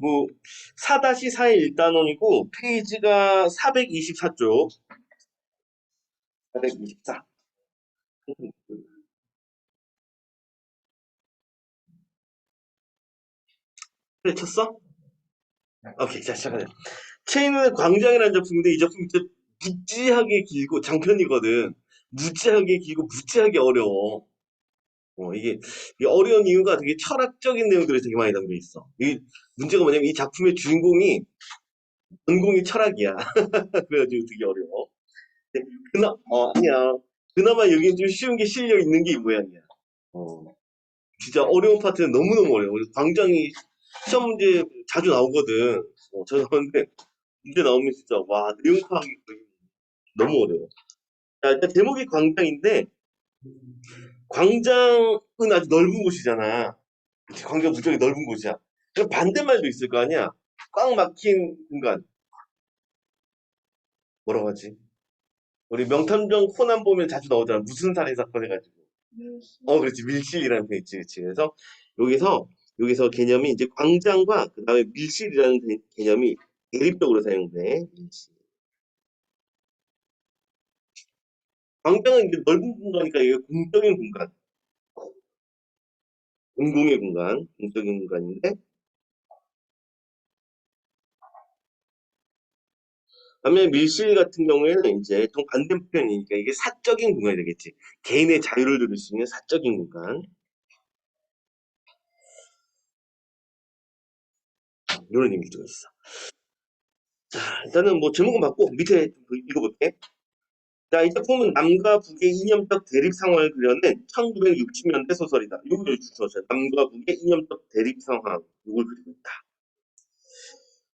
뭐 4-4의 1단원이고 페이지가 424쪽. 424. 그래 쳤어? 오케이, 자 시작하자. 체인은 광장이라는 작품인데 이 작품이 진짜 무지하게 길고 장편이거든. 무지하게 길고 무지하게 어려워. 이게 어려운 이유가 되게 철학적인 내용들이 되게 많이 담겨 있어. 이 문제가 뭐냐면 이 작품의 주인공이 전공이 철학이야. 그래가지고 되게 어려워. 근데 아니야. 그나마 여긴 좀 쉬운 게 실려 있는 게 이 모양이야. 어, 진짜 어려운 파트는 너무너무 어려워. 광장이 시험 문제 자주 나오거든. 자주 나오는데 문제 나오면 진짜 와 내용 파악이 거의 너무 어려워. 자, 일단 제목이 광장인데 광장은 아주 넓은 곳이잖아. 그치, 광장 무척이 넓은 곳이야. 그럼 반대말도 있을 거 아니야. 꽉 막힌 공간. 뭐라고 하지? 우리 명탐정 코난 보면 자주 나오잖아. 무슨 살인 사건 해가지고. 그렇지. 밀실이라는 게 있지. 그치. 그래서 여기서 여기서 개념이 이제 광장과 그다음에 밀실이라는 개념이 대립적으로 사용돼. 밀실. 광장은 이제 넓은 공간이니까 이게 공적인 공간, 공공의 공간, 공적인 공간인데 반면에 밀실 같은 경우에는 이제 좀 반대편이니까 이게 사적인 공간이 되겠지. 개인의 자유를 누릴 수 있는 사적인 공간. 이런 의미가 있어. 일단은 뭐 제목은 맞고 밑에 읽어볼게. 자, 이 작품은 남과 북의 이념적 대립 상황을 그려낸 1960년대 소설이다. 이걸 주셔서 남과 북의 이념적 대립 상황 이걸 그리고 있다.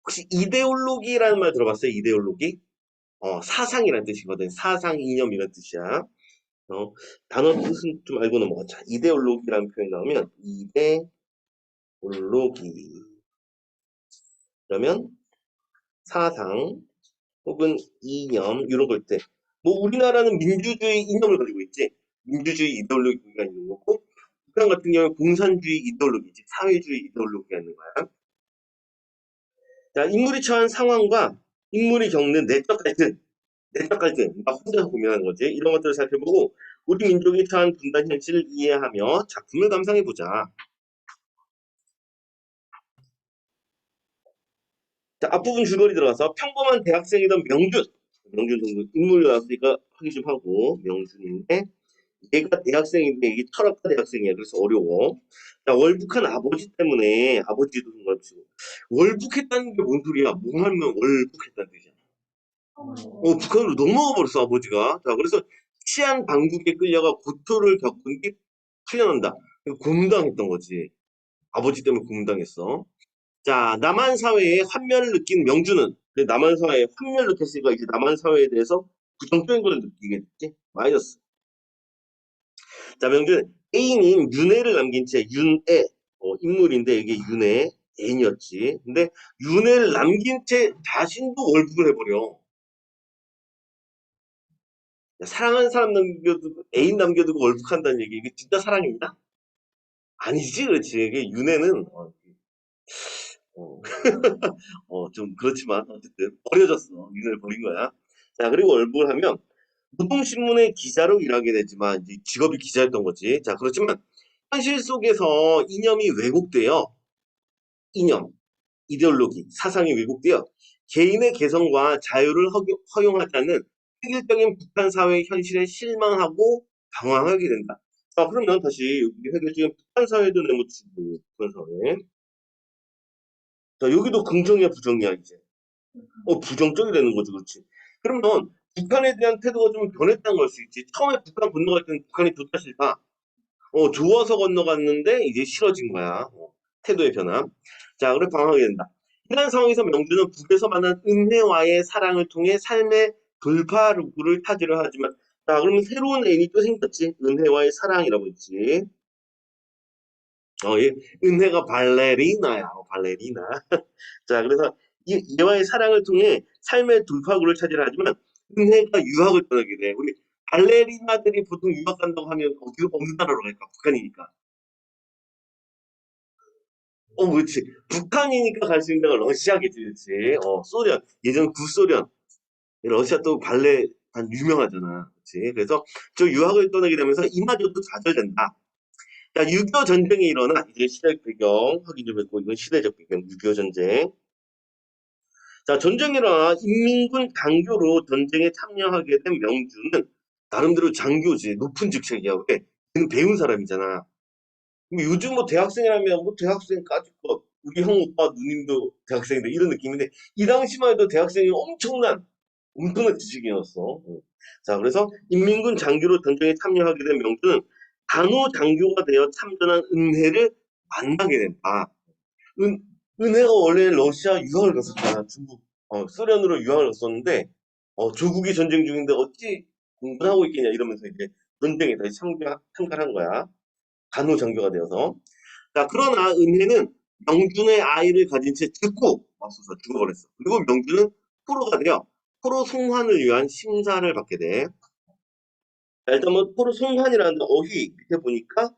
혹시 이데올로기라는 말 들어봤어요? 이데올로기? 사상이라는 뜻이거든. 사상 이념이라는 뜻이야. 어, 단어 뜻은 좀 알고 넘어가자. 이데올로기라는 표현이 나오면 이데올로기 그러면 사상 혹은 이념 이런 걸 때 뭐 우리나라는 민주주의 이념을 가지고 있지. 민주주의 이데올로기가 있는 거고 북한 같은 경우는 공산주의 이데올로기지. 사회주의 이데올로기가 있는 거야. 자, 인물이 처한 상황과 인물이 겪는 내적 갈등, 그러니까 혼자서 고민하는 거지. 이런 것들을 살펴보고 우리 민족이 처한 분단 현실을 이해하며 작품을 감상해보자. 자, 앞부분 줄거리 들어가서 평범한 대학생이던 명준 정도 인물이 나왔으니까 확인 좀 하고 명준인데 얘가 대학생인데 이게 철학과 대학생이야. 그래서 어려워. 자, 월북한 아버지 때문에 아버지도 상관없이 월북했다는 게 뭔 소리야? 뭐 하면 월북했다는 뜻이야. 북한으로 넘어가 버렸어 아버지가. 자, 그래서 치안 당국에 끌려가 고초를 겪은 뒤 풀려난다. 고문당했던 거지. 아버지 때문에 고문당했어. 자, 남한 사회의 환멸을 느낀 명주는 남한 사회에 환멸을 느꼈으니까 이제 남한 사회에 대해서 부정적인 걸 느끼겠지. 마이너스. 자, 명주는 애인인 윤애를 남긴 채 윤애 인물인데 이게 윤애 애인이었지. 근데 윤애를 남긴 채 자신도 월북을 해버려. 사랑하는 사람 남겨두고 애인 남겨두고 월북한다는 얘기 이게 진짜 사랑입니다? 아니지, 그렇지. 이게 윤애는 어, 좀 그렇지만 어쨌든 버려졌어. 윤회를 버린 거야. 자, 그리고 월북을 하면 노동신문의 기자로 일하게 되지만 이제 직업이 기자였던 거지. 자, 그렇지만 현실 속에서 이념이 왜곡돼요. 이념, 이데올로기, 사상이 왜곡되어 개인의 개성과 자유를 허용하지 않는 획일적인 북한 사회의 현실에 실망하고 방황하게 된다. 자, 그러면 다시 여기 획일적인 북한 사회도 내모치고 북한 사회. 자, 여기도 긍정이야, 부정이야, 이제. 부정적이 되는 거지, 그렇지. 그러면 북한에 대한 태도가 좀 변했다는 걸 수 있지. 처음에 북한 건너갈 때는 북한이 좋다 싫다. 좋아서 건너갔는데 이제 싫어진 거야. 태도의 변화. 자, 그래 방황하게 된다. 이런 상황에서 명주는 북에서 만난 은혜와의 사랑을 통해 삶의 돌파구를 타지를 하지만 자, 그러면 새로운 애인이 또 생겼지. 은혜와의 사랑이라고 했지. 얘, 은혜가 발레리나야. 발레리나. 자, 그래서 얘와의 사랑을 통해 삶의 돌파구를 차지를 하지만 은혜가 유학을 떠나게 돼. 우리 발레리나들이 보통 유학 간다고 하면 어느 나라로 갈까? 북한이니까. 그렇지. 북한이니까 갈 수 있는 데가 러시아겠지, 그렇지. 소련. 예전 구소련. 러시아 또 발레단 유명하잖아. 그렇지. 그래서 저 유학을 떠나게 되면서 이마저도 좌절된다. 자, 6.25 전쟁이 일어나 이제 시대적 배경 확인 좀 했고 이건 시대적 배경 6.25 전쟁. 자, 전쟁이 일어나 인민군 장교로 전쟁에 참여하게 된 명주는 나름대로 장교지 높은 직책이야. 왜? 걔는 배운 사람이잖아. 근데 요즘 뭐 대학생이라면 뭐 대학생까지 거 우리 형 오빠 누님도 대학생인데 이런 느낌인데 이 당시만 해도 대학생이 엄청난 지식이었어. 자, 그래서 인민군 장교로 전쟁에 참여하게 된 명주는 간호 장교가 되어 참전한 은혜를 만나게 된다. 은, 은혜가 원래 러시아 유학을 갔었잖아. 중국, 소련으로 유학을 갔었는데, 조국이 전쟁 중인데 어찌 공부하고 있겠냐 이러면서 이제 전쟁에 다시 참가한 거야. 간호장교가 되어서. 자, 그러나 은혜는 명준의 아이를 가진 채 맞서서 죽어버렸어. 그리고 명준은 포로가 되어 포로 송환을 위한 심사를 받게 돼. 자, 일단 뭐 포로 송환이라는 어휘 밑에 보니까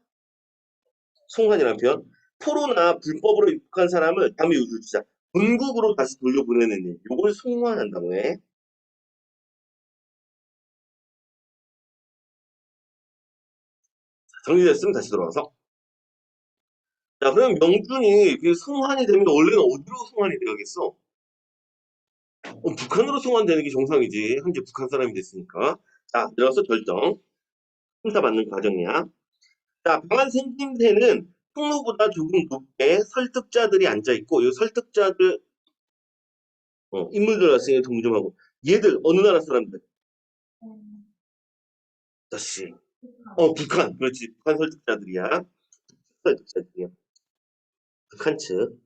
송환이라는 표현. 포로나 불법으로 입국한 사람을 다음에 요주자 본국으로 다시 돌려보내는 일. 요걸 송환한다고 해. 정리됐으면 다시 돌아와서. 자, 그럼 명준이 그 송환이 되면 원래는 어디로 송환이 되어야겠어? 북한으로 송환되는 게 정상이지. 현재 북한 사람이 됐으니까. 자, 들어서 결정. 심사받는 과정이야. 자, 방한 생김새는 통로보다 조금 높게 설득자들이 앉아있고, 이 설득자들, 인물들 왔으니 동점하고, 얘들, 어느 나라 사람들? 다시. 북한. 그렇지. 북한 설득자들이야. 설득자들이야. 북한 측.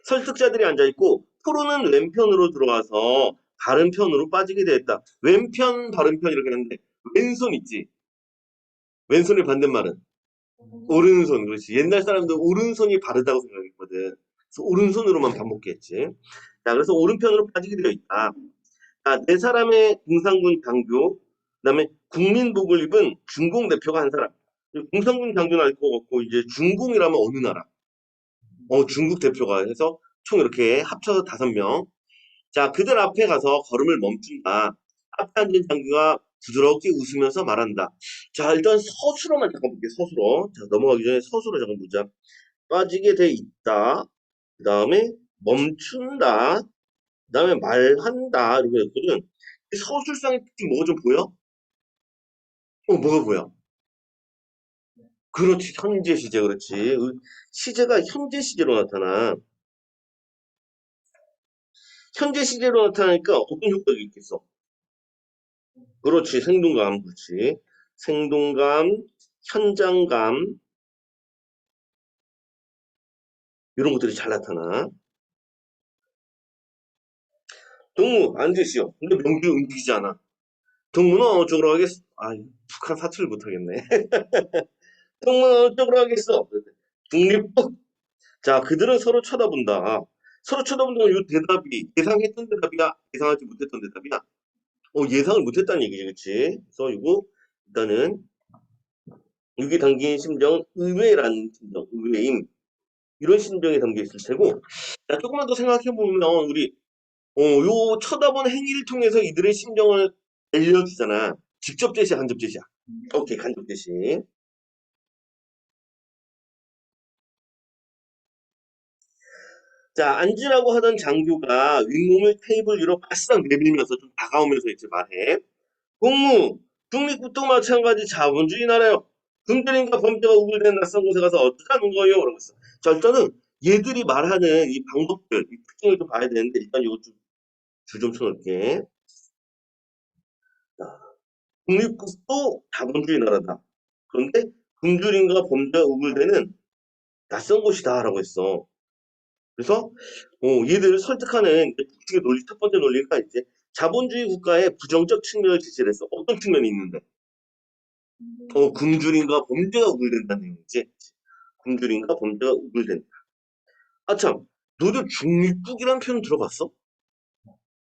설득자들이 앉아있고, 포로는 왼편으로 들어와서 바른 편으로 빠지게 되었다. 왼편, 바른 편 이렇게 하는데, 왼손 있지? 왼손의 반대말은? 오른손. 그렇지. 옛날 사람들 오른손이 바르다고 생각했거든. 그래서 오른손으로만 반복했지. 자, 그래서 오른편으로 빠지게 되어 있다. 자, 네 사람의 공산군 장교, 그다음에 국민복을 입은 중공 대표가 한 사람. 공산군 장교는 알 것 같고 이제 중공이라면 어느 나라? 중국 대표가 해서 총 이렇게 합쳐서 5명. 자, 그들 앞에 가서 걸음을 멈춘다. 앞에 앉은 장교가 부드럽게 웃으면서 말한다. 자, 일단 서술어만 잠깐 볼게요. 서술어. 자, 넘어가기 전에 서술어 잠깐 보자. 빠지게 돼 있다. 그 다음에 멈춘다. 그 다음에 말한다. 이렇게 했거든. 서술상의 특징 뭐가 좀 보여? 뭐가 보여? 그렇지. 현재 시제, 그렇지. 시제가 현재 시제로 나타나. 현재 시제로 나타나니까 어떤 효과가 있겠어? 그렇지. 생동감, 그렇지. 생동감, 현장감, 이런 것들이 잘 나타나. 동무, 앉으시오. 근데 명주 움직이지 않아. 동무는 어느 쪽으로 하겠어? 북한 사투를 못하겠네. 동무는 어느 쪽으로 하겠어? 중립국. 자, 그들은 서로 쳐다본다. 서로 쳐다본다는 이 대답이 예상했던 대답이야? 예상하지 못했던 대답이야? 예상을 못했다는 얘기지, 그치? 그래서 이거 일단은 여기 담긴 심정은 의외라는 심정, 의외임. 이런 심정이 담겨 있을 테고, 자, 조금만 더 생각해 보면 우리 요 쳐다본 행위를 통해서 이들의 심정을 알려주잖아. 직접 제시야, 간접 제시야? 오케이, 간접 제시. 자, 앉으라고 하던 장교가 윗몸을 테이블 위로 바싹 내밀면서 좀 다가오면서 이제 말해. 공무, 중립국도 마찬가지 자본주의 나라요. 금전인가 범죄가 우글된 낯선 곳에 가서 어쩌자는 거예요? 그러고 있어. 자, 일단은 얘들이 말하는 이 방법들, 이 특징을 좀 봐야 되는데, 일단 이거 좀, 줄 좀 쳐놓을게. 자, 중립국도 자본주의 나라다. 그런데 금주인과 범죄가 우글대는 낯선 곳이다라고 했어. 그래서 얘들을 설득하는 북측의 논리, 첫 번째 논리가 이제 자본주의 국가의 부정적 측면을 제시를 했어. 어떤 측면이 있는데? 굶주림과 범죄가 우글된다는 내용이지. 굶주림과 범죄가 우글된다. 참, 너도 중립국이란 표현 들어봤어?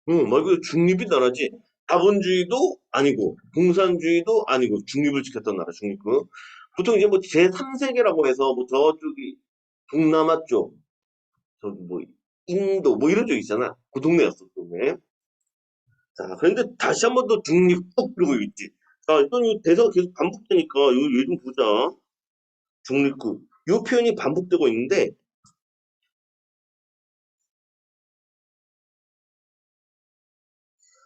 응, 말 그대로 중립이 나라지. 자본주의도 아니고, 공산주의도 아니고, 중립을 지켰던 나라, 중립국. 보통 이제 뭐 제3세계라고 해서 뭐 저쪽이 동남아 쪽, 저기 뭐 인도 뭐 이런 쪽 있잖아. 그 동네였어, 그 동네. 자, 그런데 다시 한 번 더 중립국 그러고 있지. 자, 일단 이 대사가 계속 반복되니까 얘 좀 보자. 중립국. 이 표현이 반복되고 있는데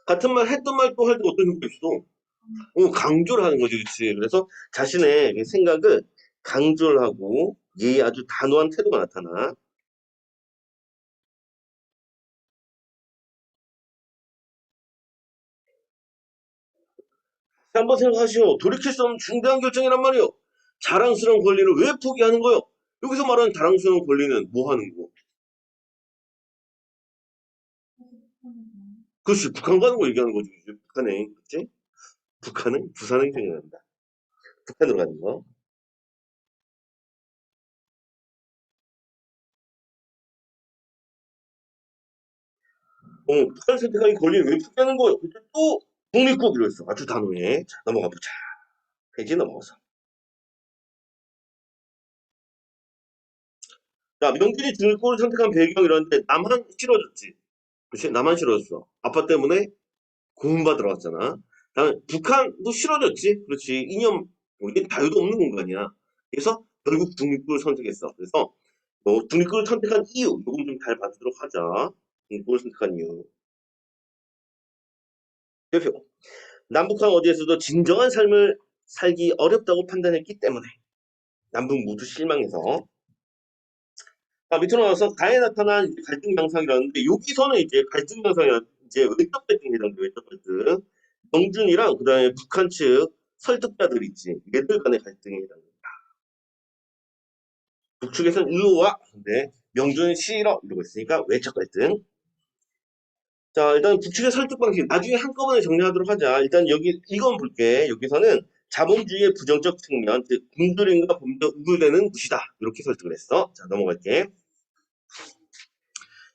같은 말 했던 말 또 할 때 어떤 효과가 있어? 강조를 하는 거지, 그치? 그래서 자신의 생각을 강조를 하고 얘 아주 단호한 태도가 나타나. 한번 생각하시오. 돌이킬 수 없는 중대한 결정이란 말이오. 자랑스러운 권리를 왜 포기하는 거요? 여기서 말하는 자랑스러운 권리는 뭐 하는 거? 그렇지, 북한 가는 거 얘기하는 거지. 북한에, 그치? 북한은 부산행정이 난다. 북한으로 가는 거. 북한 선택하기 권리를 왜 포기하는 거요? 그때 또 독립국 이랬어. 아주 단호해. 자, 넘어가 보자. 페이지 넘어가서. 자, 명진이 중립국을 선택한 배경 이런데 남한 싫어졌지. 그치? 남한 싫어졌어. 아빠 때문에 고문받으러 왔잖아. 다음에 북한도 싫어졌지. 그렇지. 이념, 우리 자유도 없는 공간이야. 그래서 결국 중립국을 선택했어. 그래서 뭐 중립국을 선택한 이유, 요건 좀 잘 봐주도록 하자. 중립국을 선택한 이유. 대표. 남북한 어디에서도 진정한 삶을 살기 어렵다고 판단했기 때문에 남북 모두 실망해서 밑으로 나와서 가에 나타난 갈등 양상이라는데 여기서는 이제 갈등 양상이 이제 외적 갈등이 해당돼 외적 갈등 영준이랑 그다음에 북한 측 설득자들 있지 얘들 간의 갈등이 해당돼 북측에서는 일로 와 근데 명준은 싫어 이러고 있으니까 외적 갈등 자 일단 북측의 설득 방식 나중에 한꺼번에 정리하도록 하자 일단 여기 이건 볼게 여기서는 자본주의의 부정적 측면 즉 군주림과 범죄 우두되는 무시다 이렇게 설득을 했어 자 넘어갈게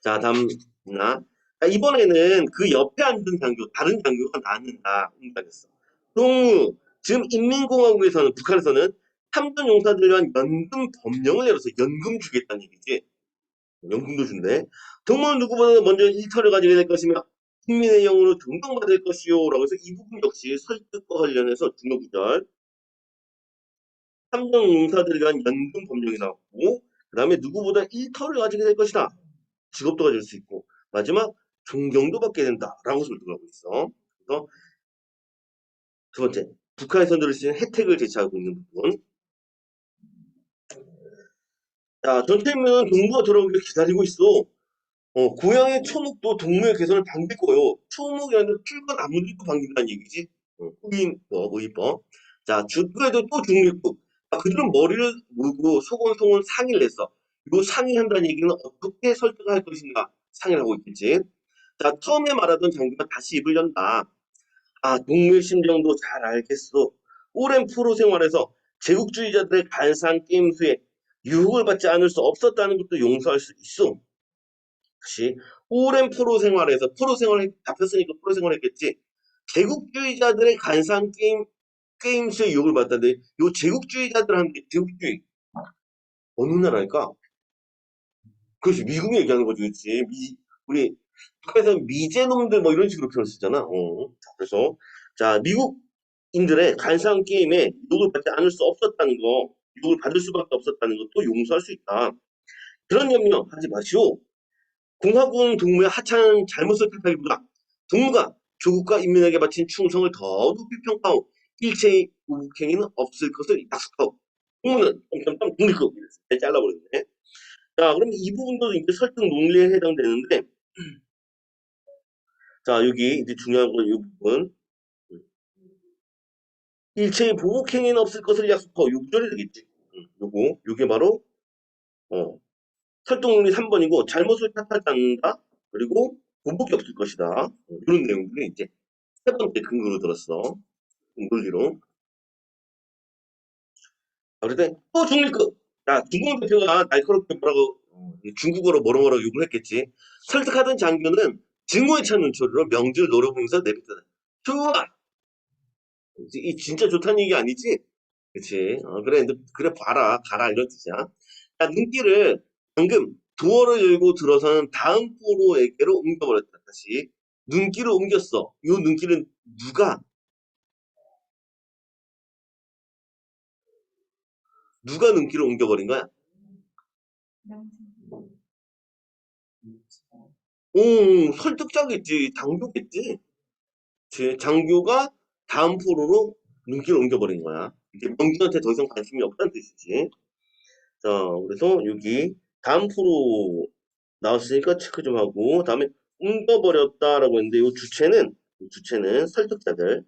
자, 다음, 나. 자, 이번에는 그 옆에 앉은 장교, 다른 장교가 낳는다. 응답했어. 동무, 지금 인민공화국에서는, 북한에서는 참전 용사들 위한 연금 법령을 내려서 연금 주겠다는 얘기지. 연금도 준대. 동무는 누구보다 먼저 일터를 가지게 될 것이며, 국민의 영으로 존경받을 것이요. 라고 해서 이 부분 역시 설득과 관련해서 중요구절. 참전 용사들 위한 연금 법령이 나왔고, 그 다음에 누구보다 일터를 가지게 될 것이다. 직업도 가질 수 있고 마지막 존경도 받게 된다라고 설득하고 있어. 그래서 두 번째 북한에서 누릴 수 있는 혜택을 제시하고 있는 부분. 자 전태민은 동무가 돌아오길 기다리고 있어. 고향의 초목도 동무의 개선을 반겼고요. 초목이라는 풀과 나무들도 반긴다는 얘기지. 의인법, 의법. 자 주도에도 또 중립국. 그들은 머리를 물고 소곤소곤 상의를 했어. 이 상의한다는 얘기는 어떻게 설득할 것인가 상의를 하고 있겠지. 자, 처음에 말하던 장교가 다시 입을 연다. 동물 심정도 잘 알겠어. 오랜 프로 생활에서 제국주의자들의 간사한 게임 수에 유혹을 받지 않을 수 없었다는 것도 용서할 수 있어. 혹시 오랜 프로 생활을 잡혔으니까 프로 생활했겠지. 제국주의자들의 간사한 게임 수에 유혹을 받다는데 요 제국주의자들한테 제국주의 어느 나라일까? 그렇지 미국 얘기하는 거지, 그렇지? 우리 북한에서 미제놈들 뭐 이런 식으로 표현 쓰잖아. 자, 그래서 자 미국인들의 간사한 게임에 유혹을 받지 않을 수 없었다는 거, 유혹을 받을 수밖에 없었다는 것도 용서할 수 있다. 그런 염려 하지 마시오. 공화군 동무의 하찮은 잘못을 탓하기보다 동무가 조국과 인민에게 바친 충성을 더 높이 평가하고 일체의 우북행위는 없을 것을 약속하고 동무는 똥점점 독립국 이렇게 잘라버렸네. 자, 그럼 이 부분도 이제 설득 논리에 해당되는데, 자, 여기 이제 중요한 건 이 부분. 일체의 보복행위는 없을 것을 약속하고 6절이 되겠지. 요게 바로, 어, 설득 논리 3번이고, 잘못을 탓하지 않는다. 그리고 보복이 없을 것이다. 이런 내용들이 이제 세 번째 근거로 들었어. 논리로. 그런데 또 중립국. 자, 중국 대표가 날카롭게 뭐라고, 중국어로 뭐라고 욕을 했겠지. 설득하던 장교는 증오에 찬 눈초리로 명주를 노려보면서 내뱉었다. 좋아! 이 진짜 좋다는 얘기 아니지? 그치? 그래, 그래, 봐라, 가라, 이런 뜻이야. 자, 눈길을 방금 도어를 열고 들어서는 다음 포로에게로 옮겨버렸다. 다시. 눈길을 옮겼어. 이 눈길은 누가 눈길을 옮겨버린 거야? 오, 설득자겠지. 장교겠지. 장교가 다음 포로로 눈길을 옮겨버린 거야. 이게 명준한테 더 이상 관심이 없다는 뜻이지. 자, 그래서 여기 다음 포로 나왔으니까 체크 좀 하고, 다음에 옮겨버렸다라고 했는데, 이 주체는 설득자들.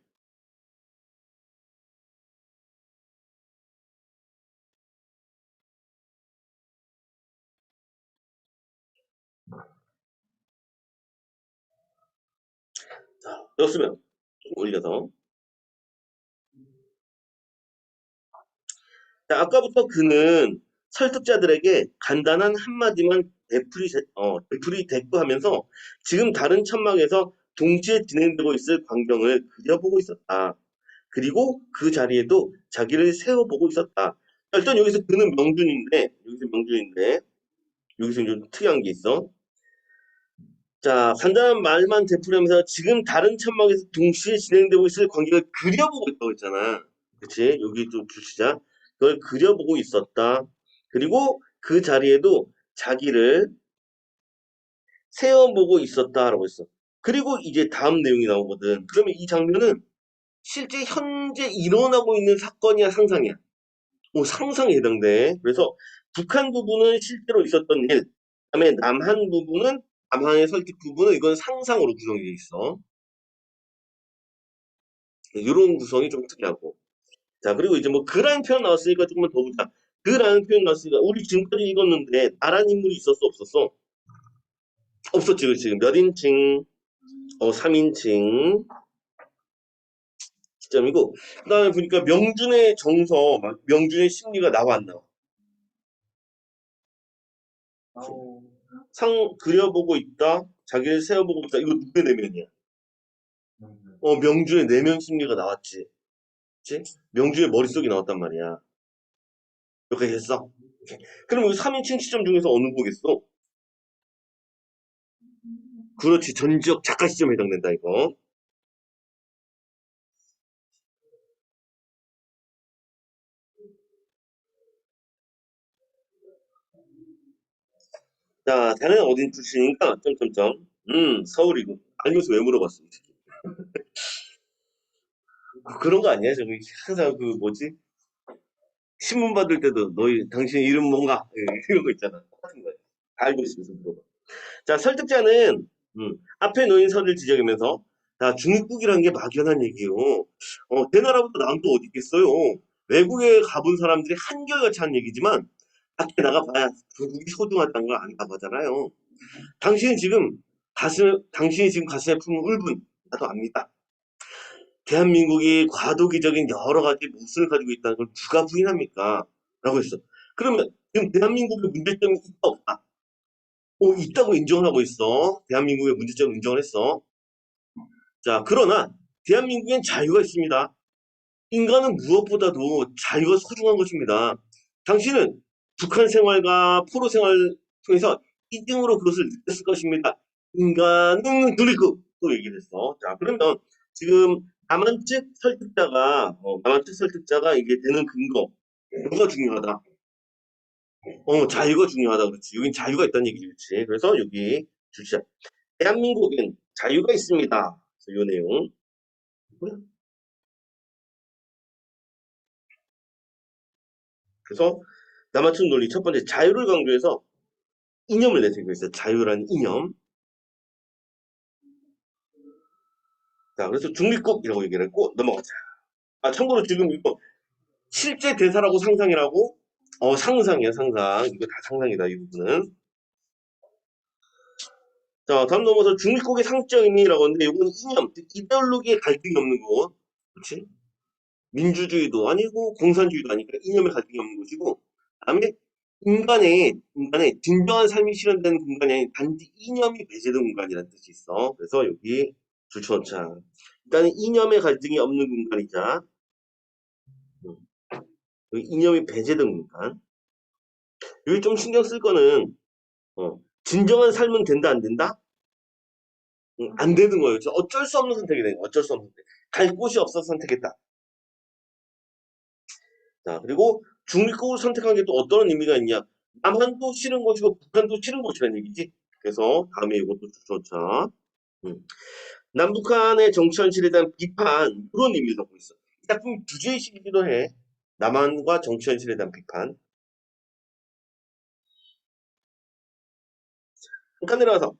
자, 였으면 좀 올려서. 자, 아까부터 그는 설득자들에게 간단한 한마디만 되풀이 대꾸하면서 지금 다른 천막에서 동시에 진행되고 있을 광경을 그려보고 있었다. 그리고 그 자리에도 자기를 세워보고 있었다. 자, 일단 여기서 좀 특이한 게 있어. 자, 간단한 말만 되풀이하면서 지금 다른 천막에서 동시에 진행되고 있을 관계를 그려보고 있다고 했잖아. 그치? 여기 좀 주시자. 그걸 그려보고 있었다. 그리고 그 자리에도 자기를 세워보고 있었다라고 했어. 그리고 이제 다음 내용이 나오거든. 그러면 이 장면은 실제 현재 일어나고 있는 사건이야, 상상이야? 상상에 해당돼. 그래서 북한 부분은 실제로 있었던 일, 그다음에 남한의 설득 부분은 이건 상상으로 구성이 돼 있어. 이런 구성이 좀 특이하고. 자, 그리고 이제 뭐 그라는 표현 나왔으니까 조금만 더 보자. 그라는 표현 나왔으니까 우리 지금까지 읽었는데 나란 인물이 있었어, 없었어? 없었지, 그렇지. 몇 인칭, 3인칭 시점이고. 그다음에 보니까 명준의 정서, 명준의 심리가 나와 안 나와? 그려보고 있다, 자기를 세워보고 있다. 이거 누구의 내면이야? 명준의 내면 심리가 나왔지. 그치? 명준의 머릿속이 나왔단 말이야. 여기까지 했어? 그럼 여기 3인칭 시점 중에서 어느 거겠어? 그렇지. 전지적 작가 시점에 해당된다, 이거. 자, 자네는 어딘 출신인가? 점점점. 서울이고. 알면서 왜 물어봤어, 이 새끼. 그런 거 아니야? 저기, 항상 그, 뭐지? 신문 받을 때도 당신 이름 뭔가? 이런 거 있잖아. 똑같은 거야. 다 알고 있으면서 물어봐. 자, 설득자는 앞에 놓인 선을 지적하면서 자, 중립국이라는 게 막연한 얘기예요. 대나라보다 나은 또 어디 있겠어요. 외국에 가본 사람들이 한결같이 한 얘기지만 밖에 나가봐야 조국이 소중하다는 걸 안다고 하잖아요. 당신이 지금 가슴에 품은 울분 나도 압니다. 대한민국이 과도기적인 여러 가지 모순을 가지고 있다는 걸 누가 부인합니까? 라고 했어. 그러면 지금 대한민국의 문제점이 있다 없다? 있다고 인정하고 있어. 대한민국의 문제점을 인정을 했어. 자, 그러나 대한민국엔 자유가 있습니다. 인간은 무엇보다도 자유가 소중한 것입니다. 당신은 북한 생활과 포로 생활을 통해서 이등으로 그것을 느꼈을 것입니다. 인간은 누리고 또 얘기를 했어. 자, 그러면 지금 남한 측 설득자가 이게 되는 근거, 뭐가 중요하다? 자유가 중요하다. 그렇지. 여긴 자유가 있다는 얘기지. 그렇지. 그래서 여기 주시자. 대한민국엔 자유가 있습니다. 그래서 이 내용. 그래서 남아춘 논리 첫 번째 자유를 강조해서 이념을 내세우고 있어요. 자유라는 이념. 자, 그래서 중립국이라고 얘기를 했고 넘어가자. 참고로 지금 이거 실제 대사라고 상상이라고? 상상이야, 상상. 이거 다 상상이다, 이 부분은. 자, 다음 넘어서 중립국의 상적 의미라고 하는데 이건 이념, 즉 이데올로기의 갈등이 없는 거. 그렇지? 민주주의도 아니고 공산주의도 아니니까 이념의 갈등이 없는 것이고, 그다음에 인간의 진정한 삶이 실현되는 공간이 아닌 단지 이념이 배제된 공간이라는 뜻이 있어. 그래서 여기 줄쳐놓자. 일단은 이념의 갈등이 없는 공간이자, 여기 이념이 배제됩니까? 여기 좀 신경 쓸 거는 진정한 삶은 된다 안 된다? 안 되는 거예요. 어쩔 수 없는 선택이 되는 거예요. 어쩔 수 없는 선택. 갈 곳이 없어서 선택했다. 자, 그리고 중립국을 선택한 게 또 어떤 의미가 있냐? 남한도 싫은 곳이고 북한도 싫은 곳이라는 얘기지. 그래서 다음에 이것도 좋자. 음. 남북한의 정치 현실에 대한 비판 그런 의미를 갖고 있어. 이 작품 주제의식이기도 해. 남한과 정치 현실에 대한 비판. 잠깐 내려가서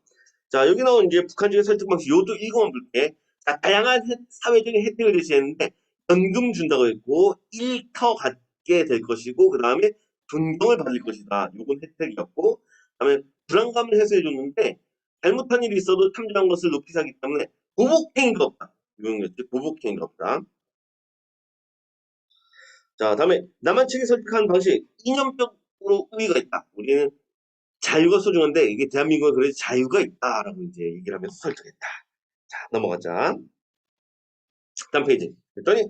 자 여기 나온 이제 북한적인 설득 방식 요도 읽어만 볼게. 자 다양한 사회적인 혜택을 제시했는데 연금 준다고 했고 일터 갖게 될 것이고 그 다음에 존경을 받을 것이다. 요건 혜택이었고 그 다음에 불안감을 해소해 줬는데 잘못한 일이 있어도 탐정한 것을 높이 사기 때문에 보복행위가 없다. 이런 거였지. 보복행위가 없다. 자 다음에 남한 측이 설득한 방식 이념적으로 의의가 있다. 우리는 자유가 소중한데 이게 대한민국은 그래도 자유가 있다라고 이제 얘기를 하면서 설득했다. 자, 넘어가자. 다음 페이지. 그랬더니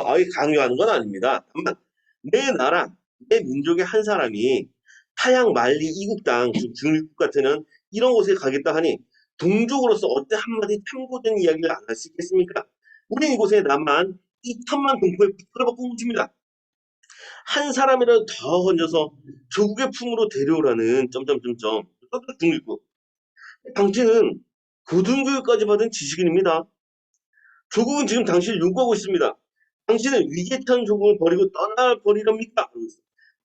아예 강요하는 건 아닙니다. 다만 내 나라, 내 민족의 한 사람이 타양 만리 이국당 중립국 같은 이런 곳에 가겠다 하니 동족으로서 어때 한마디 참고된 이야기를 안 할 수 있겠습니까? 우린 이곳에 남한 2천만 동포의 부탁을 받고 뭉칩니다. 한 사람이라도 더 건져서 조국의 품으로 데려오라는 점점점점 중립국. 당신은 고등교육까지 받은 지식인입니다. 조국은 지금 당신을 요구하고 있습니다. 당신은 위기에 처한 조국을 버리고 떠나버리랍니까?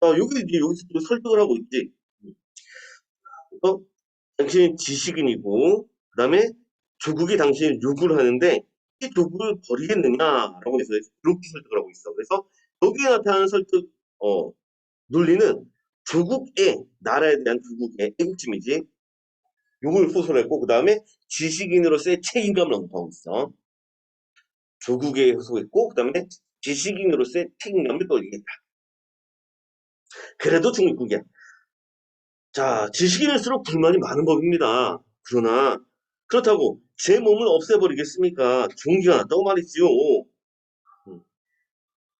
여기 이제 여기서 또 설득을 하고 있지. 그래서 당신은 지식인이고, 그 다음에 조국이 당신을 요구를 하는데, 이 조국을 버리겠느냐라고 해서 그렇게 설득을 하고 있어. 그래서 여기에 나타나는 설득, 논리는 조국의, 나라에 대한 조국의 애국심이지. 요걸 호소했고, 그 다음에 지식인으로서의 책임감을 언급하고 있어. 조국에 호소했고, 그 다음에 지식인으로서의 책임감을 또 얘기했다. 그래도 중립국이야. 자, 지식인일수록 불만이 많은 법입니다. 그러나, 그렇다고 제 몸을 없애버리겠습니까? 종기가 났다고 말이지요. 음.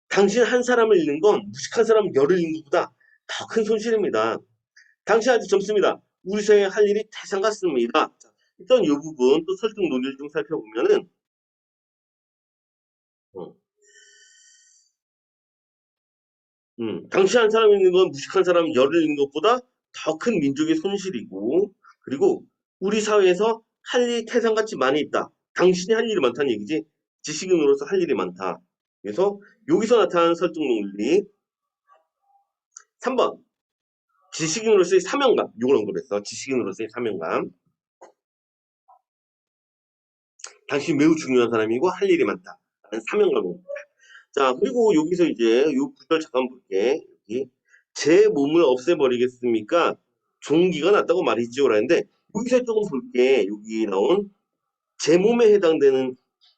당신 한 사람을 잃는 건 무식한 사람 열을 잃는 것보다 더 큰 손실입니다. 당신 아직 젊습니다. 우리 사회에 할 일이 태산 같습니다. 자, 일단 이 부분 또 설득 논리를 좀 살펴보면은, 어, 당시 한 사람 있는 건 무식한 사람 열을 잃는 것보다 더 큰 민족의 손실이고, 그리고 우리 사회에서 할 일이 태산같이 많이 있다. 당신이 할 일이 많다는 얘기지. 지식인으로서 할 일이 많다. 그래서 여기서 나타나는 설득 논리 3번 지식인으로서의 사명감 이걸 언급했어. 지식인으로서의 사명감. 당신이 매우 중요한 사람이고 할 일이 많다. 라는 사명감을. 자 그리고 여기서 이제 요 구절 잠깐 볼게. 여기 제 몸을 없애버리겠습니까? 종기가 났다고 말이지요. 라는데 여기서 조금 볼게. 여기 나온 제 몸에 해당되는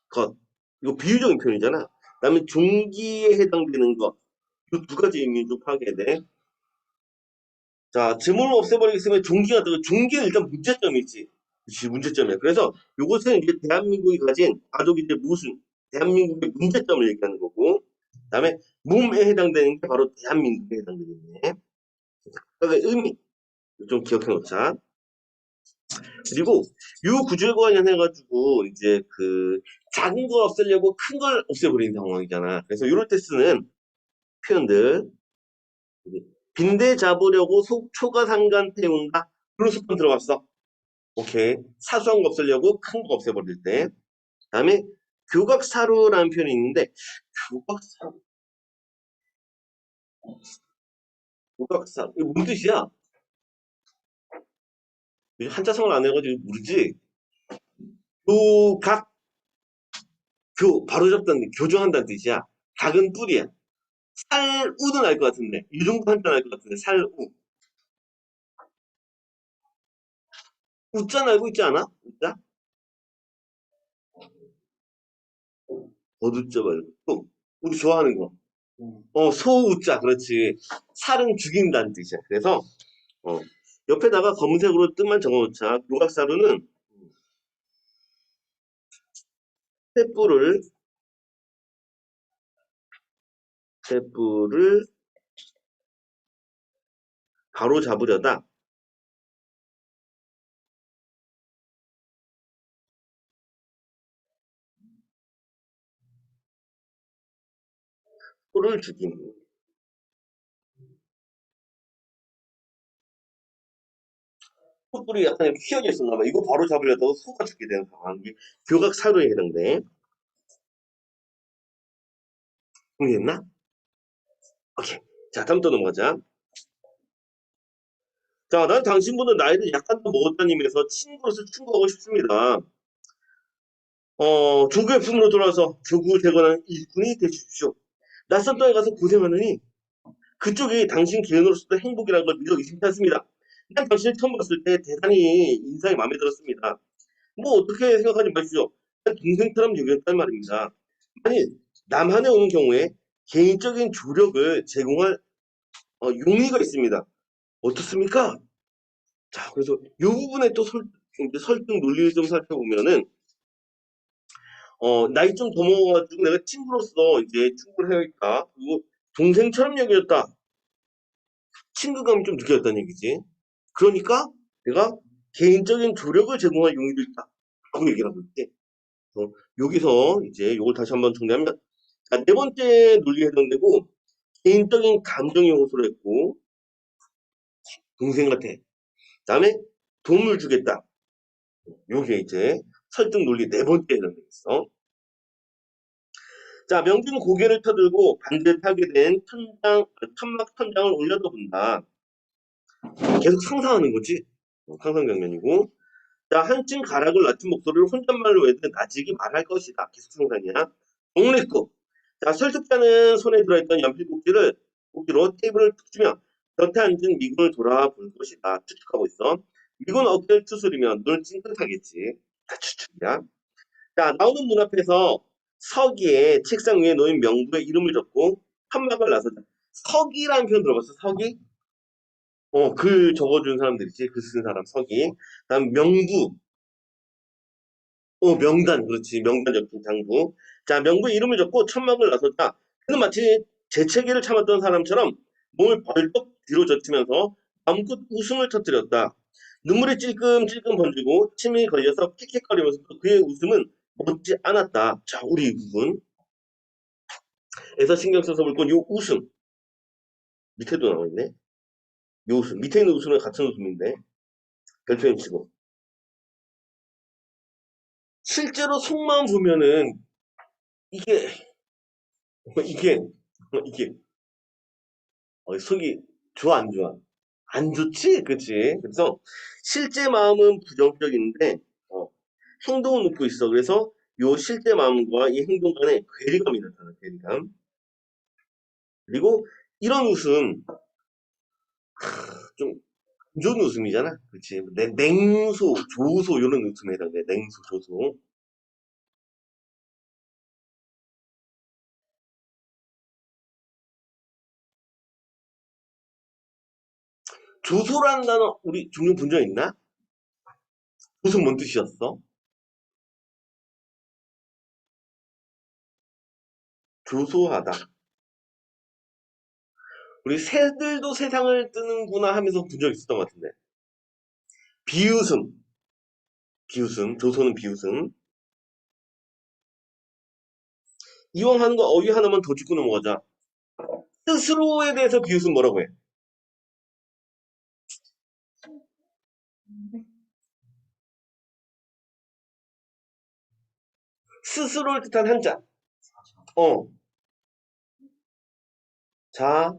것. 이거 비유적인 표현이잖아. 그다음에 종기에 해당되는 것. 이 두 가지 의미를 좀 파악해야 돼. 자, 제 몸을 없애버리겠으면 종기가 되고 종기는 일단 문제점이 있지. 그치, 문제점이야. 그래서 이것은 이제 대한민국이 가진 가족이 이제 무슨 대한민국의 문제점을 얘기하는 거고, 그다음에 몸에 해당되는 게 바로 대한민국에 해당되겠네. 그러니까 의미 좀 기억해 놓자. 그리고 이 구조에 관련해가지고 이제 그 작은 걸 없애려고 큰 걸 없애버리는 상황이잖아. 그래서 이럴 때 쓰는 표현들 빈대 잡으려고 속초가 상간 태운다. 그런 수법 들어갔어. 오케이. 사소한 거 없애려고 큰 거 없애버릴 때. 다음에 교각사루라는 표현이 있는데 교각사루, 교각사루 이거 무슨 뜻이야? 한자성을 안 해가지고 모르지. 교각 바로잡다는 교정한다는 뜻이야. 각은 뿔이야. 살우는 알 것 같은데 이 정도 한자는 알 것 같은데 살우 우자는 알고 있지 않아? 우자? 어두자 말고 또 우리 좋아하는 거. 소우자 그렇지. 살은 죽인다는 뜻이야. 그래서 어, 옆에다가 검은색으로 뜻만 적어놓자. 요각사루는 횃불을 횃불을 바로 잡으려다 소를 죽인. 횃불이 약간 이렇게 휘어져 있었나 봐. 이거 바로 잡으려다가 소가 죽게 되는 상황. 이게 교각 사료에 해당돼. 동의했나? 오케이. 자, 다음 또 넘어가자. 자, 난 당신분은 나이를 약간 더 먹었다는 의미에서 친구로서 충고하고 싶습니다. 조국의 품으로 돌아와서 조국을 대건하는 일꾼이 되십시오. 낯선 땅에 가서 고생하느니 그쪽이 당신 개인으로서도 행복이라는 걸 믿어 의심치 않습니다. 난 당신을 처음 봤을 때 대단히 인상이 마음에 들었습니다. 뭐 어떻게 생각하지 마시죠. 난 동생처럼 여겼단 말입니다. 아니, 남한에 오는 경우에 개인적인 조력을 제공할 용의가 있습니다. 어떻습니까? 자, 그래서 이 부분에 또 이제 설득 논리를 좀 살펴보면은 나이 좀 더 먹어가지고 내가 친구로서 이제 충고를 해야겠다. 그리고 동생처럼 여겼다. 친근감이 좀 느껴졌다는 얘기지. 그러니까 내가 개인적인 조력을 제공할 용의도 있다. 라고 얘기를 하고 있지. 여기서 이제 이걸 다시 한번 정리하면, 자, 네 번째 논리에 해당되고, 개인적인 감정의 호소를 했고, 동생 같아. 다음에 도움을 주겠다. 요게 이제 설득 논리 네 번째에 해당되겠어. 자, 명주는 고개를 터들고 반대를 타게 된 천막 천장을 올려다 본다. 계속 상상하는 거지. 상상 장면이고. 자, 한층 가락을 낮춘 목소리로 혼잣말로 외든 나직이 말할 것이다. 계속 상상이야. 독립국. 자, 설득자는 손에 들어있던 연필꼭지로 테이블을 툭 치며 곁에 앉은 미군을 돌아볼 것이다. 추측하고 있어. 미군 어깨를 추스리면 눈을 찡긋하겠지. 다 추측이야. 자, 나오는 문 앞에서 서기에 책상 위에 놓인 명부의 이름을 적고 한막을 나서자. 서기라는 표현 들어봤어? 서기? 글 적어준 사람들이지. 글 쓰는 사람 서기. 다음 명부. 명단. 그렇지. 명단 적힌 장부. 자, 명부의 이름을 적고 천막을 나서자. 그는 마치 재채기를 참았던 사람처럼 몸을 벌떡 뒤로 젖히면서 마음껏 웃음을 터뜨렸다. 눈물이 찔끔찔끔 번지고 침이 걸려서 킥킥거리면서 그의 웃음은 멎지 않았다. 자, 우리 부분. 에서 신경 써서 볼 건 요 웃음. 밑에도 나와 있네. 요 웃음. 밑에 있는 웃음은 같은 웃음인데. 별표임 치고. 실제로 속마음 보면은 이게 이게 이게 속이 좋아 안 좋아? 안 좋지, 그치? 그래서 실제 마음은 부정적인데 행동은 웃고 있어. 그래서 요 실제 마음과 이 행동 간에 괴리감이 나타나. 괴리감. 그리고 이런 웃음 좀 안 좋은 웃음이잖아, 그치? 냉소, 조소 이런 웃음에 해당돼. 냉소, 조소. 조소라는 단어 우리 종종 본 적 있나? 조소 뭔 뜻이었어? 조소하다. 우리 새들도 세상을 뜨는구나 하면서 본 적 있었던 것 같은데. 비웃음, 비웃음, 조소는 비웃음. 이왕 하는 거 어휘 하나만 더 짚고 넘어가자. 스스로에 대해서 비웃음 뭐라고 해? 스스로를 뜻한 한자. 어, 자,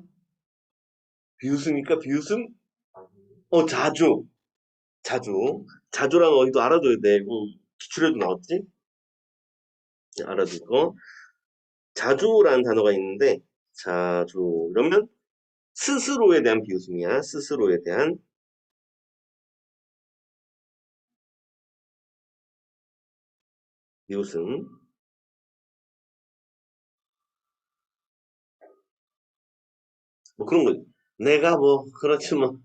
비웃음이니까 비웃음? 자조. 자조. 자조라는 어휘도 알아둬야 돼. 이거 기출에도 나왔지? 알아둘 거. 자조라는 단어가 있는데, 자조. 그러면 스스로에 대한 비웃음이야. 스스로에 대한 비웃음. 뭐 그런 거. 내가 뭐, 그렇지 뭐.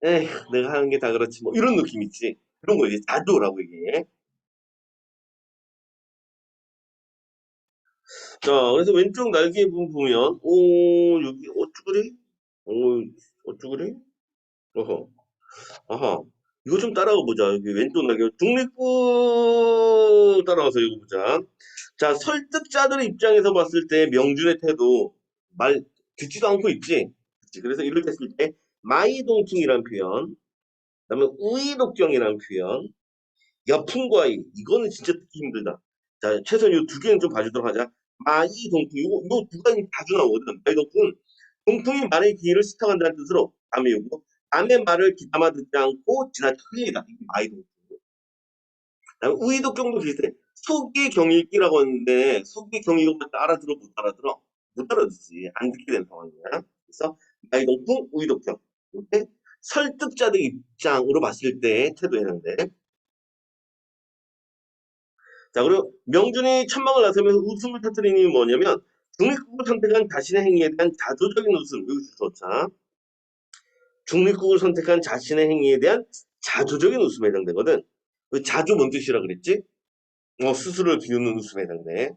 에이, 내가 하는 게 다 그렇지 뭐. 이런 느낌 있지. 그런 거 이제 자조라고 얘기해. 자, 그래서 왼쪽 날개 부분 보면, 오, 여기, 어쭈그리? 오, 어쭈그리? 어허, 아하. 이거 좀 따라가 보자. 여기 왼쪽 날개. 중립구 따라가서 이거 보자. 자, 설득자들의 입장에서 봤을 때 명준의 태도, 말, 듣지도 않고 있지? 그치? 그래서 이럴 때 쓸 때, 마이동풍이라는 표현, 그 다음에 우이독경이라는 표현, 여풍과이, 이거는 진짜 듣기 힘들다. 자, 최소한 이 두 개는 좀 봐주도록 하자. 마이동풍, 이거 두 가지 자주 나오거든. 마이동풍. 동풍이 말의 기회를 스쳐간다는 뜻으로 남의 요구. 남의 말을 귀담아 듣지 않고 지나쳐 흘리다. 이게 마이동풍. 그다음에 우이독경도 비슷해. 속이 경읽기라고 하는데 속이 경읽은 걸 알아들어 못 알아들어? 못 알아듣지. 안 듣게 된 상황이야. 그래서 마이동풍, 우이독경. 이렇게 설득자들 입장으로 봤을 때 태도했는데 자, 그리고 명준이 천막을 나서면서 웃음을 터뜨리는 이유는 뭐냐면 중립국을 선택한 자신의 행위에 대한 자조적인 웃음. 여기서 좋자. 중립국을 선택한 자신의 행위에 대한 자조적인 웃음에 해당되거든. 그 자조 뭔 뜻이라 그랬지? 스스로를 비우는 웃음에 해당돼.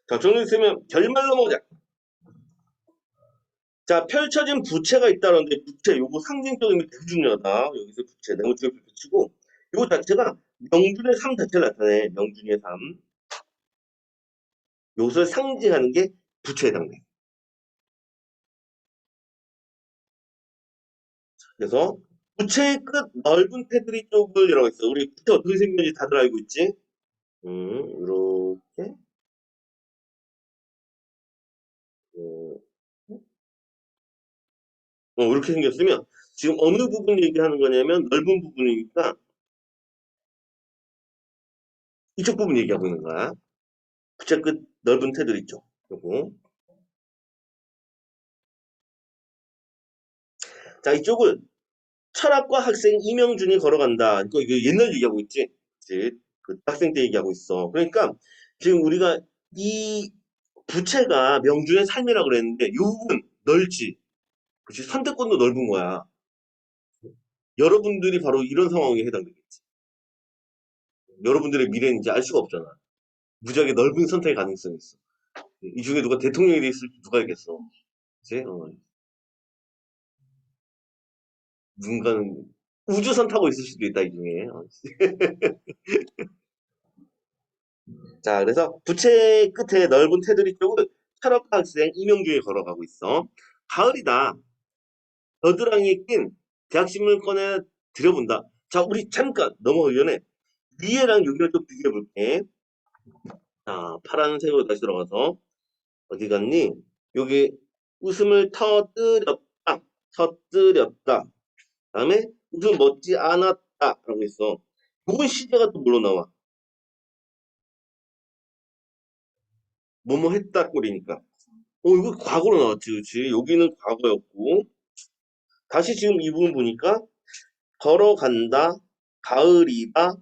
자, 정리했으면 결말 넘어가자. 자, 펼쳐진 부채가 있다는데 부채, 요거 상징적인 게 되게 중요하다. 여기서 부채, 네모치게 펼치고 요거 자체가 명준의 삶 자체를 나타내. 명준의 삶. 요것을 상징하는 게 부채에 해당돼. 그래서 부채의 끝 넓은 테두리 쪽을이라고 했어. 우리 부채 어떻게 생겼는지 다들 알고 있지? 이렇게 어, 이렇게 생겼으면 지금 어느 부분 얘기하는 거냐면 넓은 부분이니까 이쪽 부분 얘기하고 있는 거야. 부채 끝 넓은 테두리 쪽. 요거. 자, 이쪽을 철학과 학생 이명준이 걸어간다. 이거 옛날 얘기하고 있지? 그치? 그 학생 때 얘기하고 있어. 그러니까 지금 우리가 이 부채가 명준의 삶이라고 그랬는데 이 부분 넓지. 그치? 선택권도 넓은 거야. 여러분들이 바로 이런 상황에 해당되겠지. 여러분들의 미래는 이제 알 수가 없잖아. 무지하게 넓은 선택의 가능성이 있어. 이 중에 누가 대통령이 돼 있을지 누가 알겠어. 그치? 누군가는 우주선 타고 있을 수도 있다, 이 중에. 자, 그래서 부채 끝에 넓은 테두리 쪽을 철학과 학생 이명규에 걸어가고 있어. 가을이다. 겨드랑이에 낀 대학신문을 꺼내 들여본다. 자, 우리 잠깐 넘어가기 전에 위에랑 여기를 좀 비교해 볼게. 자, 파란색으로 다시 들어가서 어디 갔니? 여기 웃음을 터뜨렸다. 터뜨렸다. 다음에 웃음 멋지 않았다. 라고 했어. 요건 시제가 또 물로 나와. 뭐뭐 했다 꼴이니까. 이거 과거로 나왔지, 그치? 여기는 과거였고. 다시 지금 이 부분 보니까 걸어간다, 가을이다,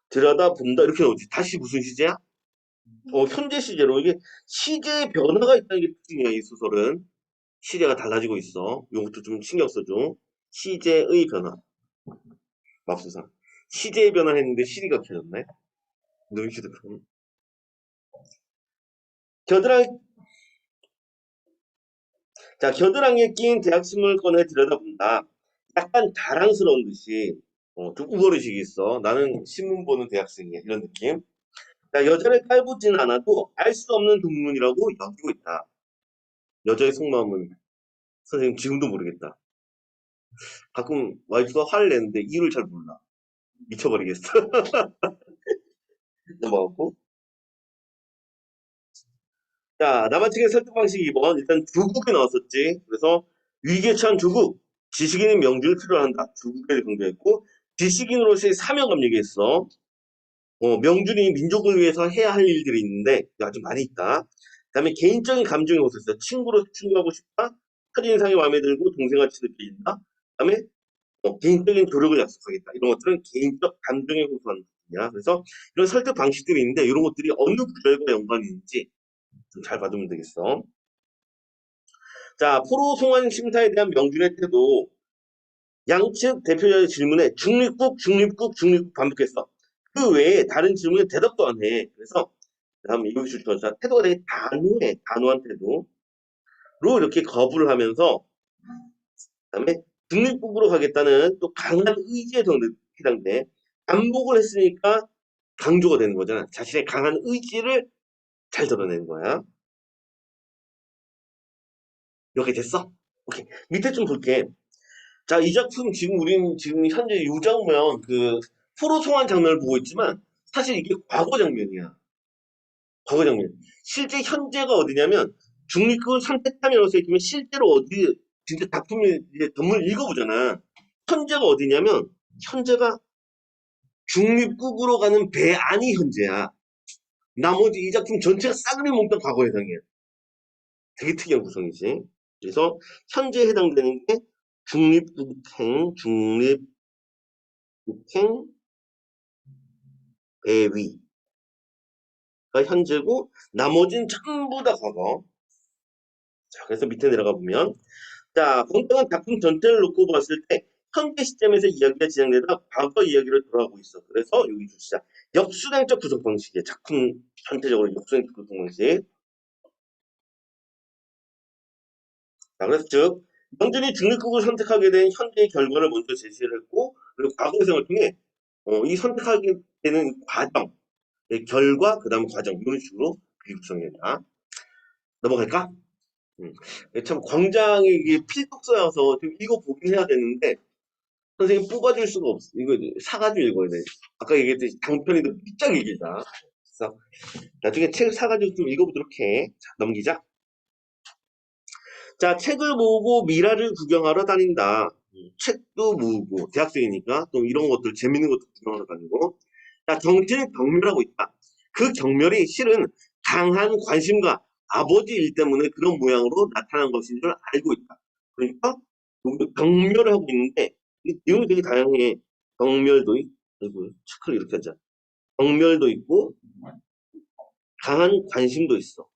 들여다본다 이렇게 나오지. 다시 무슨 시제야? 현재 시제로 이게 시제의 변화가 있다는 게 특징이야, 이 소설은. 시제가 달라지고 있어. 이것도 좀 신경 써줘. 시제의 변화. 맙소사. 시제의 변화했는데 시리가 켜졌네. 누리 휴대폰. 겨드랑이, 자, 겨드랑이에 낀 대학심을 꺼내 들여다본다. 약간 자랑스러운 듯이, 좀 우월의식이 있어. 나는 신문 보는 대학생이야. 이런 느낌. 자, 여자를 깔보지는 않아도 알 수 없는 동문이라고 여기고 있다. 여자의 속마음은 선생님 지금도 모르겠다. 가끔 와이프가 화를 내는데 이유를 잘 몰라. 미쳐버리겠어. 넘어가고. 자, 남아치의 설득 방식 2번. 일단 조국이 나왔었지. 그래서 위기에 처한 조국. 지식인의 명주를 필요로 한다. 조국을 강조했고, 지식인으로서의 사명감 얘기했어. 명준이 민족을 위해서 해야 할 일들이 있는데 아주 많이 있다. 그다음에 개인적인 감정이 호소했어. 친구로 친구하고 싶다. 첫인상이 마음에 들고 동생같이 느껴진다. 그다음에 개인적인 조력을 약속하겠다. 이런 것들은 개인적 감정에 호소하는 부분이야. 그래서 이런 설득 방식들이 있는데 이런 것들이 어느 구절과 연관이 있는지 좀 잘 봐두면 되겠어. 자, 포로 송환 심사에 대한 명준의 태도. 양측 대표자의 질문에 중립국, 중립국, 중립국 반복했어. 그 그 외에 다른 질문에 대답도 안 해. 그래서 다음 이유식 전사 태도가 되게 단호해. 단호한 태도로 이렇게 거부를 하면서 그다음에 중립국으로 가겠다는 또 강한 의지에 더 해당돼. 반복을 했으니까 강조가 되는 거잖아. 자신의 강한 의지를 잘 드러내는 거야. 이렇게 됐어? 오케이. 밑에 좀 볼게. 자, 이 작품 지금 우리는 지금 현재 이 장면 그 포로 송환 장면을 보고 있지만 사실 이게 과거 장면이야. 과거 장면. 실제 현재가 어디냐면 중립국을 선택하면서 있으면 실제로 어디 진짜 작품을 이제 전문을 읽어보잖아. 현재가 어디냐면 현재가 중립국으로 가는 배 안이 현재야. 나머지 이 작품 전체가 싸그리 몽땅 과거 해당이야. 되게 특이한 구성이지. 그래서 현재에 해당되는 게 중립국행, 중립국행 배위가 현재고 나머지는 전부 다 과거. 자, 그래서 밑에 내려가 보면 자, 공평한 작품 전체를 놓고 봤을 때 현재 시점에서 이야기가 진행되다 과거 이야기로 돌아가고 있어. 그래서 여기 주시자. 역순행적 구성 방식이야. 작품 전체적으로 역순행적 구성 방식. 자, 그래서 즉 명준이 중립국을 선택하게 된 현재의 결과를 먼저 제시를 했고 그리고 과거 해석을 통해 이 선택하게 되는 과정, 결과, 그 다음 과정 이런 식으로 비구성이다. 넘어갈까? 음. 참 광장이 이게 필독서여서 좀 읽어보긴 해야 되는데 선생님 뽑아줄 수가 없어. 이거 사가지고 읽어야 돼. 아까 얘기했듯이 장편이 더 삐짝이 길다. 그래서 나중에 책 사가지고 좀 읽어보도록 해. 자, 넘기자. 자, 책을 모으고 미라를 구경하러 다닌다. 책도 모으고 대학생이니까 또 이런 것들 재밌는 것도 구경하러 다니고. 자, 정치는 경멸하고 있다. 그 경멸이 실은 강한 관심과 아버지 일 때문에 그런 모양으로 나타난 것인 줄 알고 있다. 그러니까 여기도 경멸을 하고 있는데 이 내용이 되게 다양해. 경멸도 있고, 체크를 이렇게 하자. 경멸도 있고 강한 관심도 있어.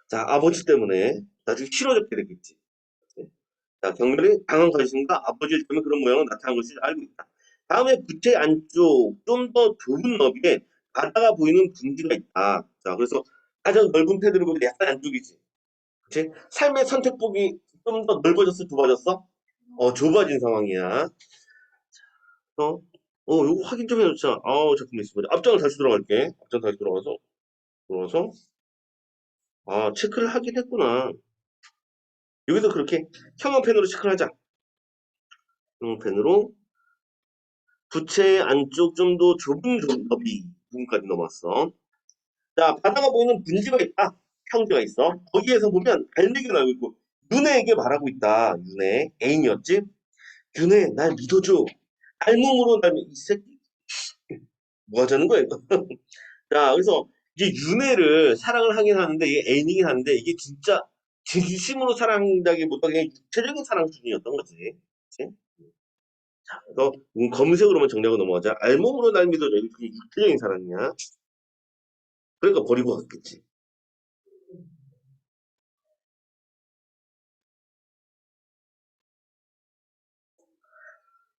자, 아버지 때문에 나중에 싫어졌게 되겠지. 자, 경멸이 강한 관심과 아버지 때문에 그런 모양으로 나타난 것을 알고 있다. 다음에 부채 안쪽 좀 더 좁은 너비에 바다가 보이는 분지가 있다. 자, 그래서 가장 넓은 패드를 보면 약간 안쪽이지. 그치? 삶의 선택폭이 좀 더 넓어졌어, 좁아졌어? 좁아진 상황이야. 어, 요거 확인 좀 해놓자. 잠깐만 있어보자. 앞장을 다시 들어갈게. 앞장 다시 들어가서, 체크를 하긴 했구나. 여기서 그렇게 형광펜으로 체크를 하자. 형광펜으로 부채의 안쪽 좀 더 좁은 너비 부분까지 넘었어. 자, 바다가 보이는 분지가 있다. 형제가 있어. 거기에서 보면 알맹이가 나오고 있고, 윤혜에게 말하고 있다. 윤혜. 애인이었지? 윤혜, 날 믿어줘. 알몸으로 날, 이 새끼, 뭐 하자는 거야, 이거. 자, 그래서 이제 윤혜를 사랑을 하긴 하는데, 이게 애인이긴 한데, 이게 진짜 진심으로 사랑한다기보다 그냥 육체적인 사랑 수준이었던 거지. 그치? 그래서 검색으로만 정리하고 넘어가자. 알몸으로 날 믿어줘. 이게 그게 육체적인 사랑이야. 그러니까 버리고 갔겠지.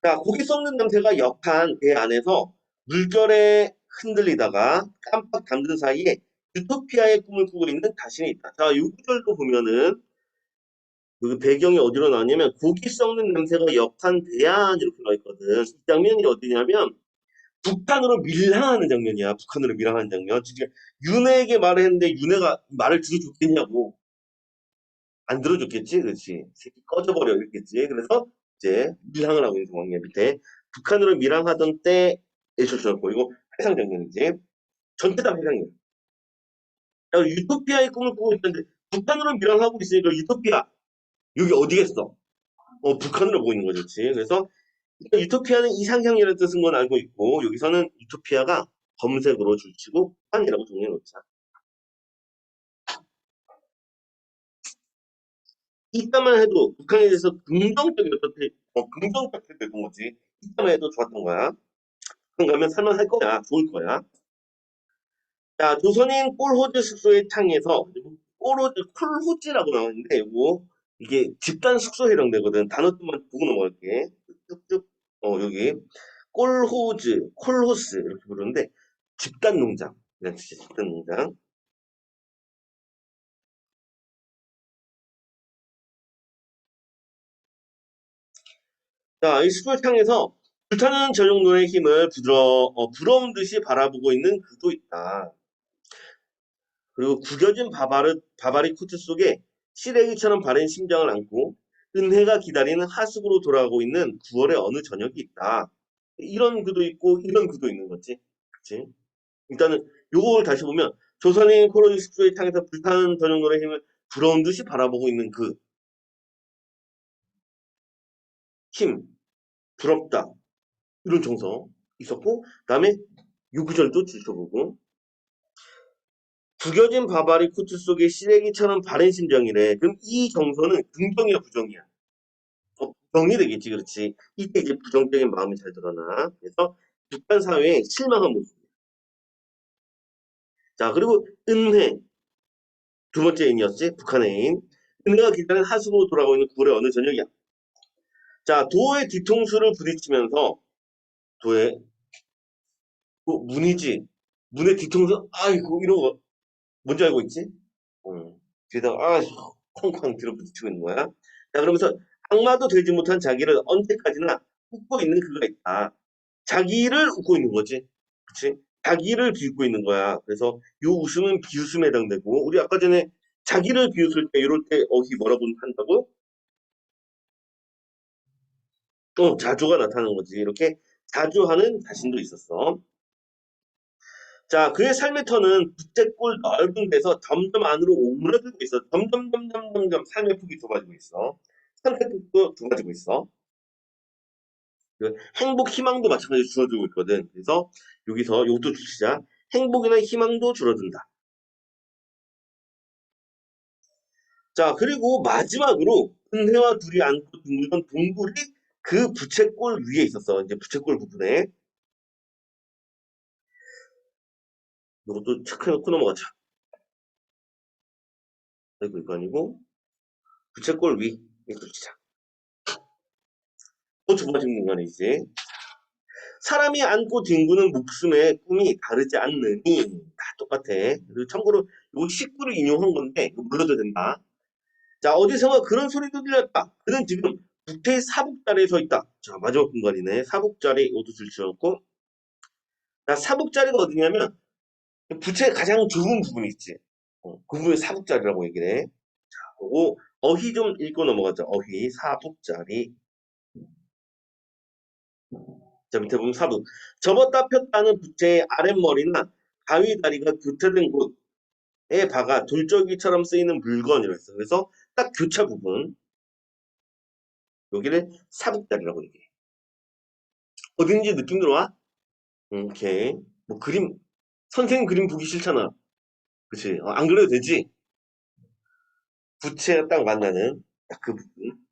자, 고기 썩는 냄새가 역한 배 안에서 물결에 흔들리다가 깜빡 잠든 사이에 유토피아의 꿈을 꾸고 있는 자신이 있다. 자, 이 구절도 보면은 그 배경이 어디로 나왔냐면 고기 썩는 냄새가 역한 배 안 이렇게 나와 있거든. 이 장면이 어디냐면 북한으로 밀항하는 장면이야. 북한으로 밀항하는 장면. 진짜 윤혜에게 말을 했는데 윤혜가 말을 들어줬겠냐고. 안 들어줬겠지? 그렇지. 새끼 꺼져버려 이랬겠지. 그래서 이제 밀항을 하고 있는 상황이야. 밑에 북한으로 밀항하던 때에 출처였고 이거 해상 장면이지. 전체 다 해상이야. 야, 유토피아의 꿈을 꾸고 있는데 북한으로 밀항하고 있으니까 유토피아 여기 어디겠어? 북한으로 보고 있는 거지. 그렇지? 그래서 일단 유토피아는 이상향이라는 뜻인 건 알고 있고 여기서는 유토피아가 검색으로 줄치고 북한이라고 정리해 놓자. 이따만 해도 북한에 대해서 긍정적 태도였던 거지. 이따만 해도 좋았던 거야. 가면 살만할 거야. 좋을 거야. 자, 조선인 꼴호주 숙소의 창에서 꼬로즈, 콜호지라고 나오는데, 요거, 이게 집단 숙소에 해당되거든. 단어만 보고 넘어갈게. 뚝뚝뚝. 여기. 콜호즈, 콜호스, 이렇게 부르는데, 집단 농장. 그냥 진짜 집단 농장. 자, 이 숲을 향해서 불타는 저녁노래의 힘을 부러운 듯이 바라보고 있는 그도 있다. 그리고 구겨진 바바리 코트 속에 시래기처럼 바랜 심장을 안고 은혜가 기다리는 하숙으로 돌아가고 있는 9월의 어느 저녁이 있다. 이런 그도 있고 이런 그도 있는 거지. 그치? 일단은 요걸 다시 보면 조선인 코로니 숙소에 향해서 불타는 저녁노래의 힘을 부러운 듯이 바라보고 있는 그 힘, 부럽다. 이런 정서 있었고 그다음에 요 구절도 들춰보고 구겨진 바바리 코트 속에 시래기처럼 바랜 심정이래. 그럼 이 정서는 긍정이야, 부정이야? 부정이 되겠지, 그렇지. 이때 이제 부정적인 마음이 잘 드러나. 그래서 북한 사회에 실망한 모습. 자, 그리고 은혜. 두 번째 애인이었지, 북한 애인. 은혜가 기다린 하숙으로 돌아오고 있는 9월의 어느 저녁이야. 자, 도의 뒤통수를 부딪히면서, 도의, 문이지. 문의 뒤통수, 아이고, 이런 거, 뭔지 알고 있지? 뒤에다가, 쾅쾅 들어부딪히고 있는 거야. 자, 그러면서 악마도 되지 못한 자기를 언제까지나 웃고 있는 그가 있다. 자기를 웃고 있는 거지. 그치? 자기를 비웃고 있는 거야. 그래서 요 웃음은 비웃음에 해당되고, 우리 아까 전에 자기를 비웃을 때, 이럴 때 어휘 뭐라고 한다고? 자조가 나타나는 거지. 이렇게 자조하는 자신도 있었어. 자, 그의 삶의 터는 부채꼴 넓은 데서 점점 안으로 오므라들고 있어. 점점 삶의 폭이 좁아지고 있어. 선택폭도 좁아지고 있어. 그 행복, 희망도 마찬가지로 줄어들고 있거든. 그래서 여기서 요것도 주시자. 행복이나 희망도 줄어든다. 자, 그리고 마지막으로 은혜와 둘이 안고 둥글던 동굴이 그 부채꼴 위에 있었어. 이제 부채꼴 부분에. 요것도 체크해놓고 넘어가자. 아이고, 이거 아니고. 부채꼴 위. 이거 주자. 또 좁아진 공간이지. 사람이 안고 뒹구는 목숨의 꿈이 다르지 않느니 다 똑같아. 그리고 참고로 요 식구를 인용한 건데 이거 물러도 된다. 자, 어디선가 그런 소리도 들렸다. 그는 지금 북태의 사북자리에 서 있다. 자, 마지막 공간이네. 사북자리 이것도 들추었고. 자, 사북자리가 어디냐면 부채의 가장 좁은 부분이 있지. 그 부분을 사북자리라고 얘기를 해. 그리고 어휘 좀 읽고 넘어가자. 어휘 사북자리. 자, 밑에 보면 사북. 접었다 폈다는 부채의 아랫머리나 가위 다리가 교차된 곳에 박아 돌적이처럼 쓰이는 물건이라고 했어. 그래서 딱 교차 부분. 여기를 사북자리라고 얘기해. 어딘지 느낌 들어와? 오케이. 뭐 그림, 선생님 그림 보기 싫잖아. 그치? 안 그래도 되지? 부채가 딱 만나는 딱 그 부분.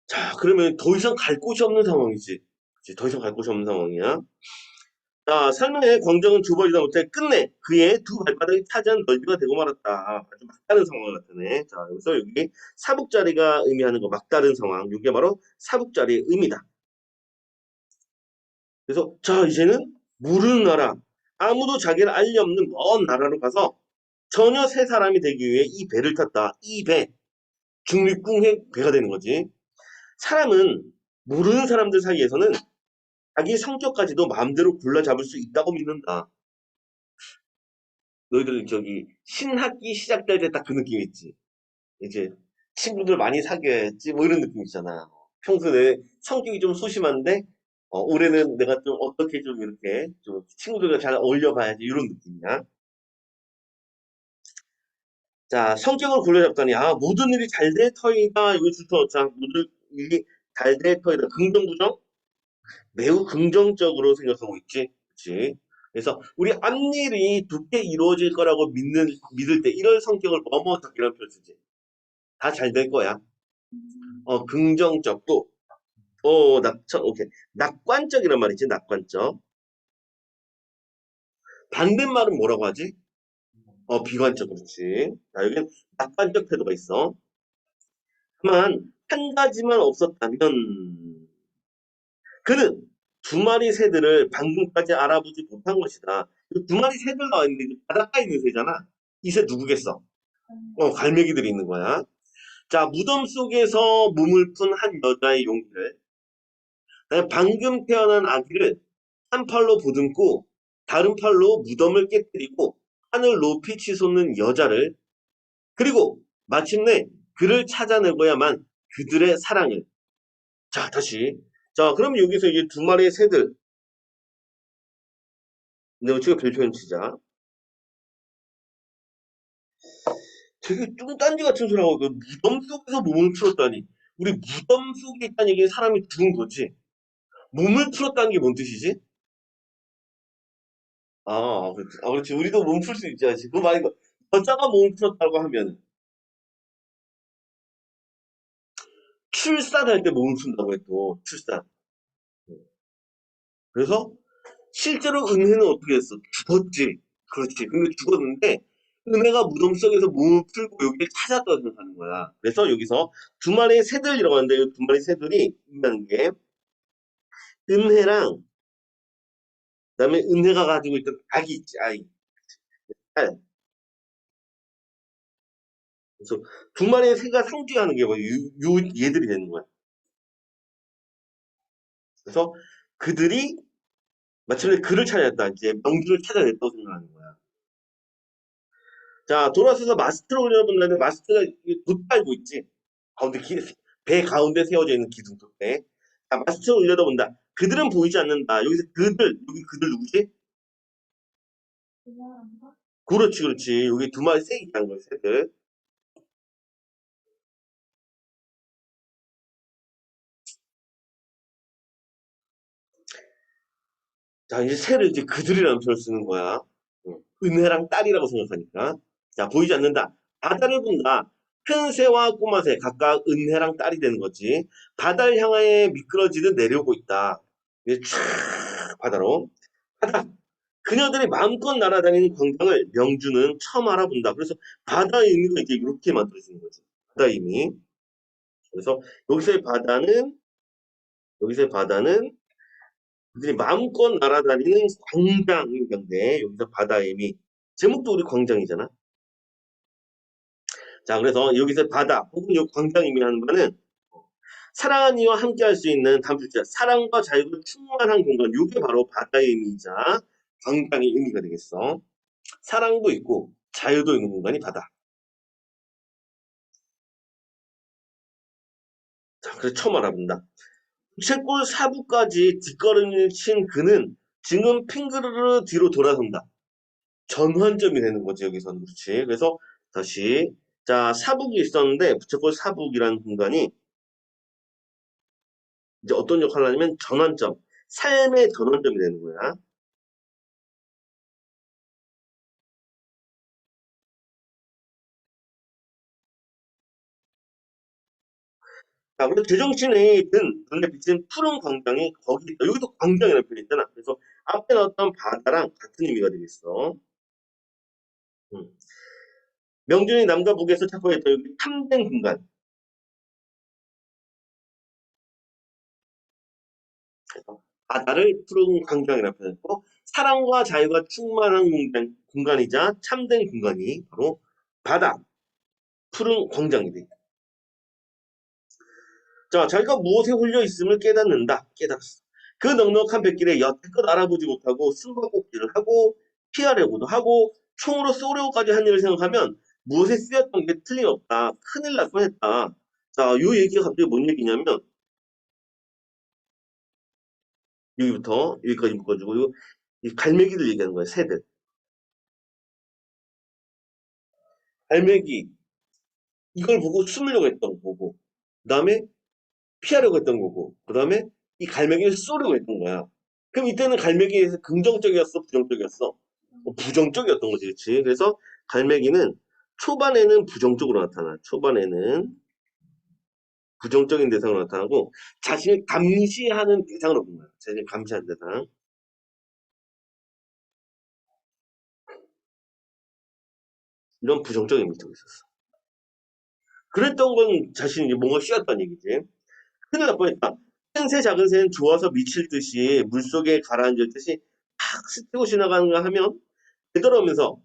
자, 그러면 더 이상 갈 곳이 없는 상황이지. 그치? 더 이상 갈 곳이 없는 상황이야. 자, 삶의 광정은 좁아지다 못해 끝내 그의 두 발바닥이 차지한 넓이가 되고 말았다. 아주 막다른 상황을 나타내. 자, 여기서 여기 사북자리가 의미하는 거 막다른 상황. 이게 바로 사북자리의 의미다. 그래서 자, 이제는 모르는 나라, 아무도 자기를 알리 없는 먼 나라로 가서 전혀 새 사람이 되기 위해 이 배를 탔다. 이 배, 중립궁의 배가 되는 거지. 사람은 모르는 사람들 사이에서는 자기 성격까지도 마음대로 골라 잡을 수 있다고 믿는다. 너희들 저기 신학기 시작될 때 딱 그 느낌 있지. 이제 친구들 많이 사귀어야지 뭐 이런 느낌 있잖아. 평소에 성격이 좀 소심한데 올해는 내가 좀 어떻게 좀 이렇게 좀 친구들과 잘 어울려 봐야지 이런 느낌이야. 자, 성격을 골라잡다니 모든 일이 잘 될 터이다. 이거 줄터 자, 모든 일이 잘 될 터이다. 긍정 부정? 매우 긍정적으로 생각하고 있지. 그치? 그래서 우리 앞일이 좋게 이루어질 거라고 믿을 때 이런 성격을 뭐뭐다 이런 표현 쓰지. 다 잘 될 거야. 긍정적 또 오케이. 낙관적이란 말이지. 낙관적. 반대말은 뭐라고 하지? 비관적, 그렇지. 자, 여기는 낙관적 태도가 있어. 다만, 한 가지만 없었다면, 그는 두 마리 새들을 방금까지 알아보지 못한 것이다. 두 마리 새들 나와 있는데 바닷가에 있는 새잖아. 이 새 누구겠어? 갈매기들이 있는 거야. 자, 무덤 속에서 몸을 푼 한 여자의 용기를, 방금 태어난 아기를 한 팔로 보듬고 다른 팔로 무덤을 깨뜨리고 하늘 높이 치솟는 여자를, 그리고 마침내 그를 찾아내고야만 그들의 사랑을. 자, 다시. 자, 그럼 여기서 이제 두 마리의 새들, 네오치가 별표현 치자. 되게 뚱딴지 같은 소리하고 그 무덤 속에서 몸을 풀었다니. 우리 무덤 속에 있다는 얘기는 사람이 죽은 거지. 몸을 풀었다는 게 뭔 뜻이지? 그렇지. 그렇지. 우리도 몸 풀 수 있지. 그거 말고 여자가 몸을 풀었다고 하면 출산할 때 몸을 푼다고 했고, 출산. 그래서 실제로 은혜는 어떻게 했어? 죽었지. 그렇지. 근데 죽었는데 은혜가 무덤 속에서 몸을 풀고 여기를 찾았다고 생각하는 거야. 그래서 여기서 두 마리의 새들이라고 하는데 이 두 마리의 새들이 의미하는 게 은혜랑 그다음에 은혜가 가지고 있던 아기 있지. 아이. 딸. 그래서 두 마리의 새가 상징하는 게 뭐야? 얘들이 되는 거야. 그래서 그들이 마침내 그를 찾아냈다. 이제 명주를 찾아냈다고 생각하는 거야. 자, 돌아서서 마스트를 올려본다는데 마스트가 돛 달고 있지. 가운데 배 가운데 세워져 있는 기둥 돛대. 자, 마스트를 올려다본다. 그들은 보이지 않는다. 여기서 그들, 여기 그들 누구지? 그렇지, 그렇지. 여기 두 마리 새 있다는 거야, 새들. 자, 이제 새를 이제 그들이라는 표현을 쓰는 거야. 은혜랑 딸이라고 생각하니까. 자, 보이지 않는다. 바다를 본다. 큰 새와 꼬마 새, 각각 은혜랑 딸이 되는 거지. 바다를 향하여 미끄러지듯 내려오고 있다. 이제 촥 바다로. 바다. 그녀들이 마음껏 날아다니는 광경을 명주는 처음 알아본다. 그래서 바다의 의미가 이제 이렇게 만들어지는 거지. 바다의 의미. 그래서 여기서의 바다는 그들이 마음껏 날아다니는 광장인 건데, 여기서 바다의 의미. 제목도 우리 광장이잖아. 자, 그래서 여기서 바다 혹은 요 광장 의미하는 바는 사랑하는 이와 함께 할 수 있는 다음 줄자 사랑과 자유가 충만한 공간. 이게 바로 바다의 의미이자 광장의 의미가 되겠어. 사랑도 있고 자유도 있는 공간이 바다. 자, 그래서 처음 알아본다. 채골 사부까지 뒷걸음질 친 그는 지금 핑그르르 뒤로 돌아선다. 전환점이 되는 거지, 여기서는. 그렇지. 그래서 다시. 자, 사북이 있었는데, 부채꼴 사북이라는 공간이 이제 어떤 역할을 하냐면 전환점. 삶의 전환점이 되는 거야. 자, 그리고 제정신의 눈에 비치는 푸른 광장이 거기 있다. 여기도 광장이라는 표현이 있잖아. 그래서 앞에 나왔던 바다랑 같은 의미가 되겠어. 음. 명준이 남과 북에서 착각했던 여기 탐된 공간. 그래서 바다를 푸른 광장이라고 표현했고, 사랑과 자유가 충만한 공간이자 참된 공간이 바로 바다, 푸른 광장이 돼. 자, 자기가 무엇에 홀려 있음을 깨닫는다. 깨달았어. 그 넉넉한 뱃길에 여태껏 알아보지 못하고 숨바꼭질을 하고 피하려고도 하고 총으로 쏘려고까지 한 일을 생각하면 무엇에 쓰였던 게 틀림없다. 큰일 날 뻔했다. 자, 요 얘기가 갑자기 뭔 얘기냐면 여기부터 여기까지 묶어주고 이 갈매기들 얘기하는 거야. 새들. 갈매기 이걸 보고 숨으려고 했던 거고 그 다음에 피하려고 했던 거고 그 다음에 이 갈매기를 쏘려고 했던 거야. 그럼 이때는 갈매기에서 긍정적이었어, 부정적이었어? 부정적이었던 거지, 그렇지? 그래서 갈매기는 초반에는 부정적으로 나타나. 초반에는 부정적인 대상으로 나타나고 자신을 감시하는 대상으로 본 거야. 자신을 감시하는 대상. 이런 부정적인 미터가 있었어. 그랬던 건 자신이 이제 뭔가 씌웠다는 얘기지. 큰일 날 뻔했다. 큰 새, 작은 새는 좋아서 미칠 듯이 물속에 가라앉았듯이 팍 스치고 지나가는가 하면 되돌아오면서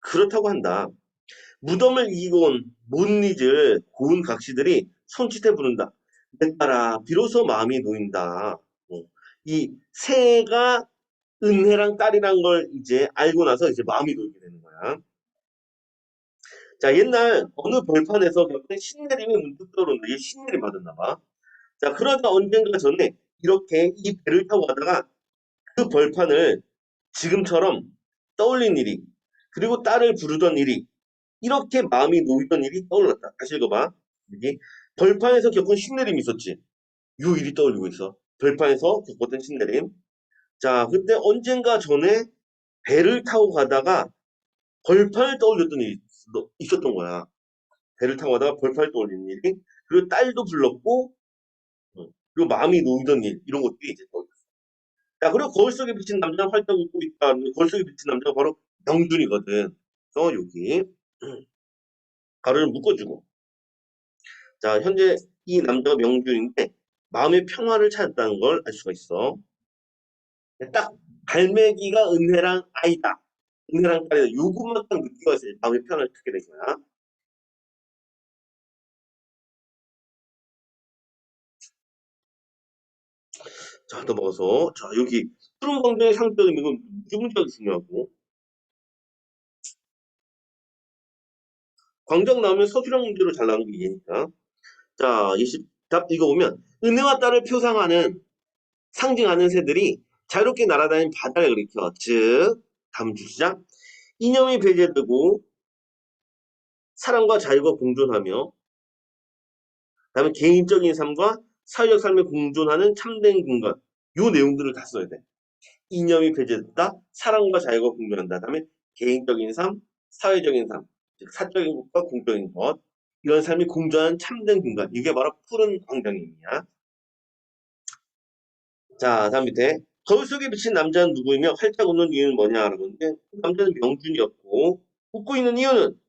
그렇다고 한다. 무덤을 이기고 온 못 잊을 고운 각시들이 손짓해 부른다. 내 딸아, 비로소 마음이 놓인다. 이 새가 은혜랑 딸이란 걸 이제 알고 나서 이제 마음이 놓이게 되는 거야. 자, 옛날 어느 벌판에서 겪은 신내림이 문득 떠오른다. 얘 신내림 받았나 봐. 자, 그러다 언젠가 전에 이렇게 이 배를 타고 가다가 그 벌판을 지금처럼 떠올린 일이, 그리고 딸을 부르던 일이, 이렇게 마음이 놓이던 일이 떠올랐다. 다시 읽어봐. 여기 벌판에서 겪은 신내림이 있었지. 요 일이 떠올리고 있어. 벌판에서 겪었던 신내림. 자, 그때 언젠가 전에 배를 타고 가다가 벌판을 떠올렸던 일이 있었던 거야. 배를 타고 가다가 벌판을 떠올리는 일이. 그리고 딸도 불렀고, 그리고 마음이 놓이던 일, 이런 것들이 이제 떠올렸어. 자, 그리고 거울 속에 비친 남자가 활짝 웃고 있다. 거울 속에 비친 남자가 바로 명준이거든. 그래서 여기 가루를 묶어주고. 자, 현재 이 남자가 명준인데 마음의 평화를 찾았다는 걸 알 수가 있어. 딱 갈매기가 은혜랑 아이다. 은혜랑 딸이다. 요것만 딱 느끼고 있어요. 마음의 평화를 찾게 된 거야. 자, 넘어가서 자, 여기 푸른 광장의 상대는 이건 무지무지하게 중요하고 광장 나오면 서술형 문제로 잘 나오는 게 얘니까. 자, 20답 읽어보면 은혜와 딸을 표상하는 상징하는 새들이 자유롭게 날아다니는 바다를 일으켜 즉 다음 주 시작 이념이 배제되고 사랑과 자유가 공존하며 그다음에 개인적인 삶과 사회적 삶에 공존하는 참된 공간 요 내용들을 다 써야 돼. 이념이 배제됐다. 사랑과 자유가 공존한다. 그다음에 개인적인 삶, 사회적인 삶, 즉 사적인 것과 공적인 것 이런 삶이 공존하는 참된 공간 이게 바로 푸른 광장입니다. 자, 다음 밑에 거울 속에 비친 남자는 누구이며 활짝 웃는 이유는 뭐냐라고 하는데 그 남자는 명준이었고 웃고 있는 이유는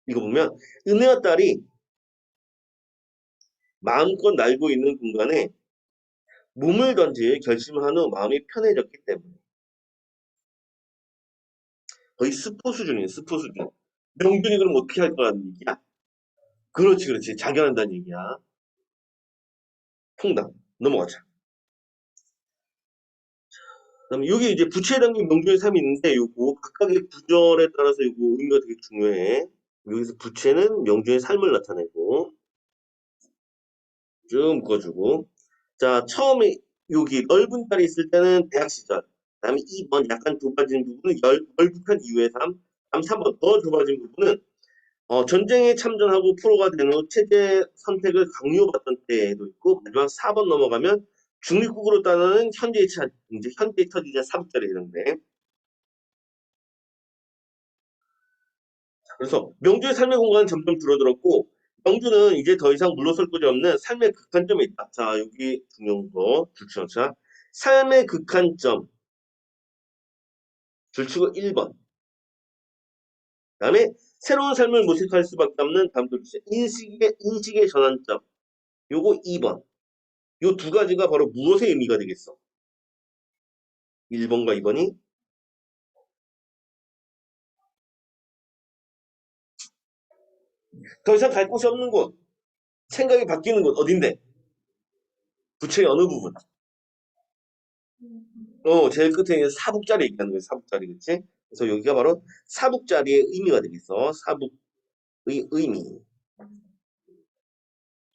이거 보면 은혜와 딸이 마음껏 날고 있는 공간에 몸을 던질 결심한 후 마음이 편해졌기 때문에 거의 스포 수준이에요. 스포 수준. 명준이 그럼 어떻게 할 거라는 얘기야? 그렇지 그렇지. 자결한다는 얘기야. 통당. 넘어가자. 그다음에 여기 이제 부채에 담긴 명준의 삶이 있는데 요거 각각의 구절에 따라서 요거 의미가 되게 중요해. 여기서 부채는 명준의 삶을 나타내고 쭉 묶어주고 자 처음에 여기 넓은 딸이 있을 때는 대학 시절 그다음에 2번 약간 좁아진 부분은 열북한 이후의 삶 다음 3번 더 좁아진 부분은 전쟁에 참전하고 프로가 된 후 체제 선택을 강요받던 때에도 있고 마지막 4번 넘어가면 중립국으로 따르는 이제 현재의 처지자 사북자리 해당돼. 그래서 명주의 삶의 공간은 점점 줄어들었고 명주는 이제 더 이상 물러설 곳이 없는 삶의 극한점에 있다. 자 여기 중요한 거 줄치자 삶의 극한점 줄치고 1번 그다음에 새로운 삶을 모색할 수밖에 없는 다음 줄치 인식의 전환점 요거 2번 요 두 가지가 바로 무엇의 의미가 되겠어? 1번과 2번이 더 이상 갈 곳이 없는 곳, 생각이 바뀌는 곳 어딘데? 부채의 어느 부분? 제일 끝에 있는 사북자리 얘기하는 거예요. 사북자리, 그치? 그래서 여기가 바로 사북자리의 의미가 되겠어. 사북의 의미.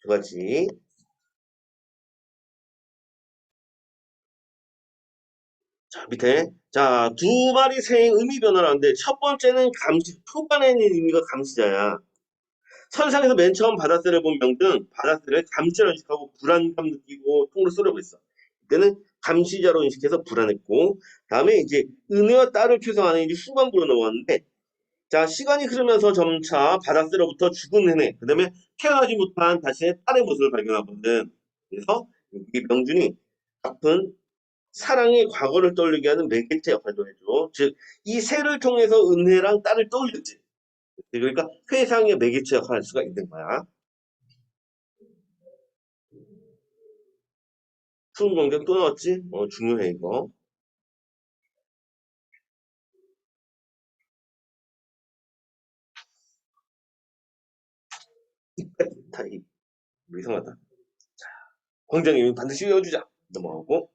두 가지. 자, 밑에. 자, 두 마리 새의 의미 변화를 하는데, 첫 번째는 감시, 초반에 있는 의미가 감시자야. 선상에서 맨 처음 바다새를 본 명들은 바다새를 감시자로 인식하고 불안감 느끼고 통으로 쏘려고 했어. 이때는 감시자로 인식해서 불안했고, 다음에 이제 은혜와 딸을 표성하는 이제 후반부로 넘어갔는데, 자, 시간이 흐르면서 점차 바다새로부터 죽은 해내, 그 다음에 태어나지 못한 다시의 딸의 모습을 발견하거든. 그래서 여기 명준이 아픈 사랑의 과거를 떠올리게 하는 매개체 역할도 해줘. 즉, 이 새를 통해서 은혜랑 딸을 떠올리지. 그러니까 회상의 매개체 역할을 할 수가 있는 거야. 수은 공격 또 나왔지? 중요해, 이거. 타입. 이상하다. 광장님이 반드시 외워주자. 넘어가고.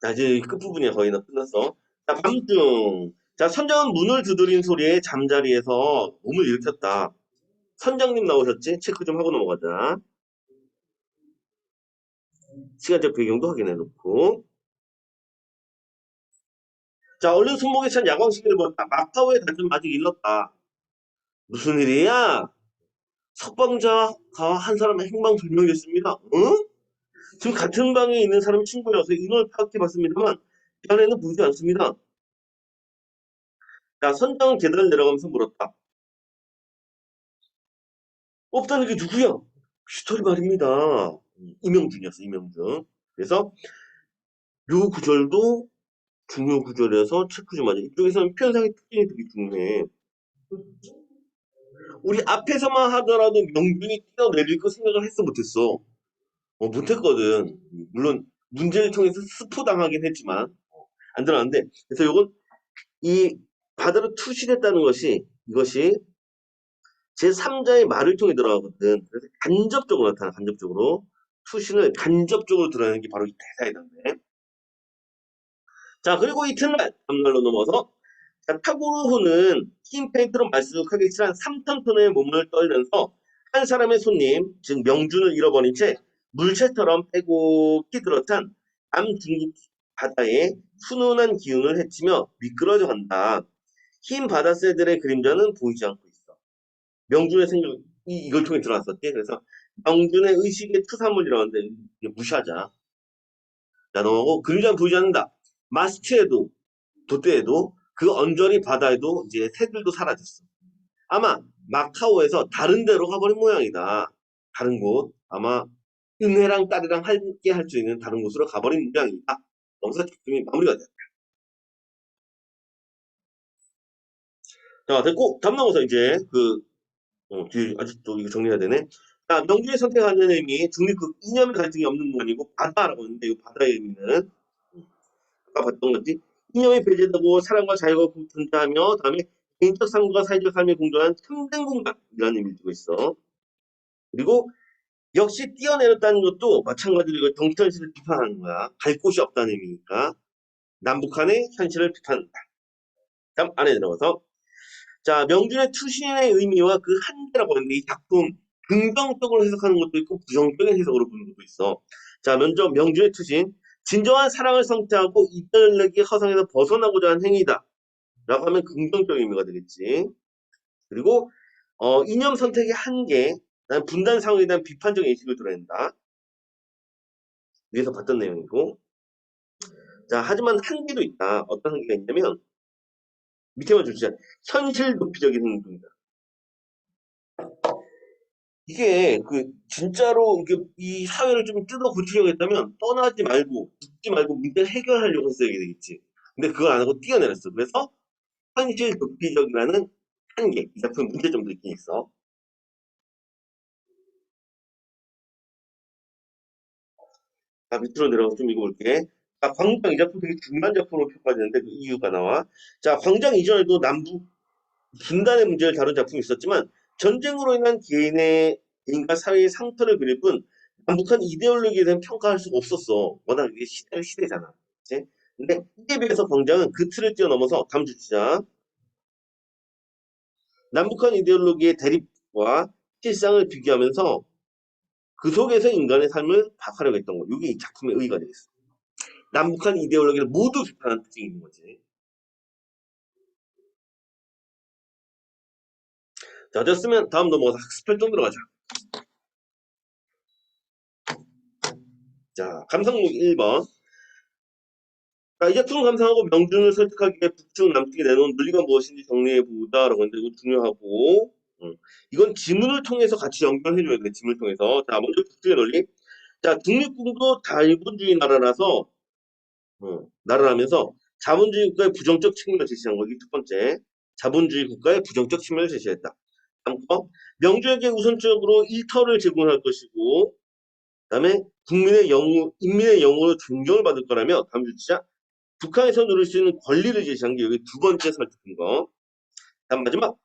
자, 이제 끝부분이 거의 다 끝났어. 자, 밤중. 자, 선장은 문을 두드린 소리에 잠자리에서 몸을 일으켰다. 선장님 나오셨지? 체크 좀 하고 넘어가자. 시간적 배경도 확인해놓고. 자, 얼른 손목에 찬 야광시계를 보았다. 마카오의 닷은 아직 일렀다. 무슨 일이야? 석방자가 한 사람의 행방불명이었습니다. 응? 지금 같은 방에 있는 사람이 친구여서 인원을 파악해봤습니다만 이 안에는 보이지 않습니다. 자, 선장은 계단을 내려가면서 물었다. 없다는 게 누구야? 슈터리 말입니다. 이명준이었어, 이명준. 그래서 요 구절도 중요 구절이어서 체크 좀 하자. 이쪽에서는 표현상의 특징이 되게 중요해. 우리 앞에서만 하더라도 명준이 뛰어내릴 거 생각을 했어 못했어. 못했거든. 물론 문제를 통해서 스포당하긴 했지만 안 들어갔는데 그래서 요건 이 바다로 투신했다는 것이 이것이 제3자의 말을 통해 들어가거든. 그래서 간접적으로 나타나 간접적으로 투신을 간접적으로 드러내는 게 바로 이 대사이던데. 자 그리고 이튿날 다음날로 넘어서 자, 타고르호는 흰 페인트로 말쑥하게 칠한 3톤의 몸을 떨면서 한 사람의 손님, 즉 명준을 잃어버린 채 물체처럼 빼곡히 들어찬 남중국 바다에 훈훈한 기운을 헤치며 미끄러져 간다. 흰 바다새들의 그림자는 보이지 않고 있어. 명준의 생각이 이걸 통해 들어왔었지. 그래서 명준의 의식의 투사물이라는데 무시하자. 자, 넘어가고 그림자는 보이지 않는다. 마스트에도 돛대에도 그 언저리 바다에도 이제 새들도 사라졌어. 아마 마카오에서 다른 데로 가버린 모양이다. 다른 곳. 아마 은혜랑 딸이랑 함께 할 수 있는 다른 곳으로 가버린 모양이다. 여기서 작품이 마무리가 됐다. 자, 됐고, 다음 나가서 이제 뒤에 아직도 이거 정리해야 되네. 자, 명주의 선택하는 의미, 중립국 이념의 갈등이 없는 공간이고, 바다라고 하는데, 이 바다의 의미는, 아까 봤던 거지. 이념이 배제되고, 사랑과 자유가 존재하며, 다음에 개인적 삶과 사회적 삶이 공존한 참된 공간이라는 의미를 두고 있어. 그리고 역시 뛰어내렸다는 것도 마찬가지로 이거 정치 현실을 비판하는 거야. 갈 곳이 없다는 의미니까. 남북한의 현실을 비판한다. 다음 안에 들어가서 자 명준의 투신의 의미와 그 한계라고 하는데 이 작품 긍정적으로 해석하는 것도 있고 부정적인 해석으로 보는 것도 있어. 자 먼저 명준의 투신 진정한 사랑을 성취하고 이별내기 허상에서 벗어나고자 하는 행위다. 라고 하면 긍정적인 의미가 되겠지. 그리고 이념 선택의 한계, 난 분단 상황에 대한 비판적 인식을 드러낸다. 위에서 봤던 내용이고. 자, 하지만 한계도 있다. 어떤 한계가 있냐면, 밑에만 주시자. 현실 도피적인 행동이다. 이게, 진짜로, 이 사회를 좀 뜯어 고치려고 했다면, 떠나지 말고, 죽지 말고, 문제를 해결하려고 했어야 되겠지. 근데 그걸 안 하고 뛰어내렸어. 그래서, 현실 도피적이라는 한계. 이 작품 문제점도 있긴 있어. 자, 밑으로 내려가서 좀 읽어볼게. 자, 광장 이 작품 되게 중요한 작품으로 평가되는데, 그 이유가 나와. 자, 광장 이전에도 남북 분단의 문제를 다룬 작품이 있었지만 전쟁으로 인한 개인과 사회의 상처를 그릴 뿐 남북한 이데올로기에 대한 평가할 수가 없었어. 워낙 이게 시대잖아. 그치? 근데 이에 비해서 광장은 그 틀을 뛰어넘어서 다음 주자 남북한 이데올로기의 대립과 실상을 비교하면서 그 속에서 인간의 삶을 파악하려고 했던 거. 이게 이 작품의 의의가 되겠어. 남북한 이데올로기를 모두 비판하는 특징이 있는 거지. 자, 됐으면 다음 넘어가서 학습활동 들어가자. 자, 감상록 1번. 자, 이 작품 감상하고 명준을 설득하기 위해 북측 남측에 내놓은 논리가 무엇인지 정리해보자라고 하는데 이거 중요하고 이건 지문을 통해서 같이 연결해줘야 돼. 지문을 통해서. 자, 먼저 북측의 논리. 자, 독립국도 자유분주의 나라라서, 나라라면서 자본주의 국가의 부정적 측면을 제시한 거기 첫 번째. 자본주의 국가의 부정적 측면을 제시했다. 다음 거, 명주에게 우선적으로 일터를 제공할 것이고, 그다음에 국민의 영우, 인민의 영우로 존경을 받을 거라며 다음 주자 북한에서 누릴 수 있는 권리를 제시한 게 여기 두 번째 설득한 거. 다음 마지막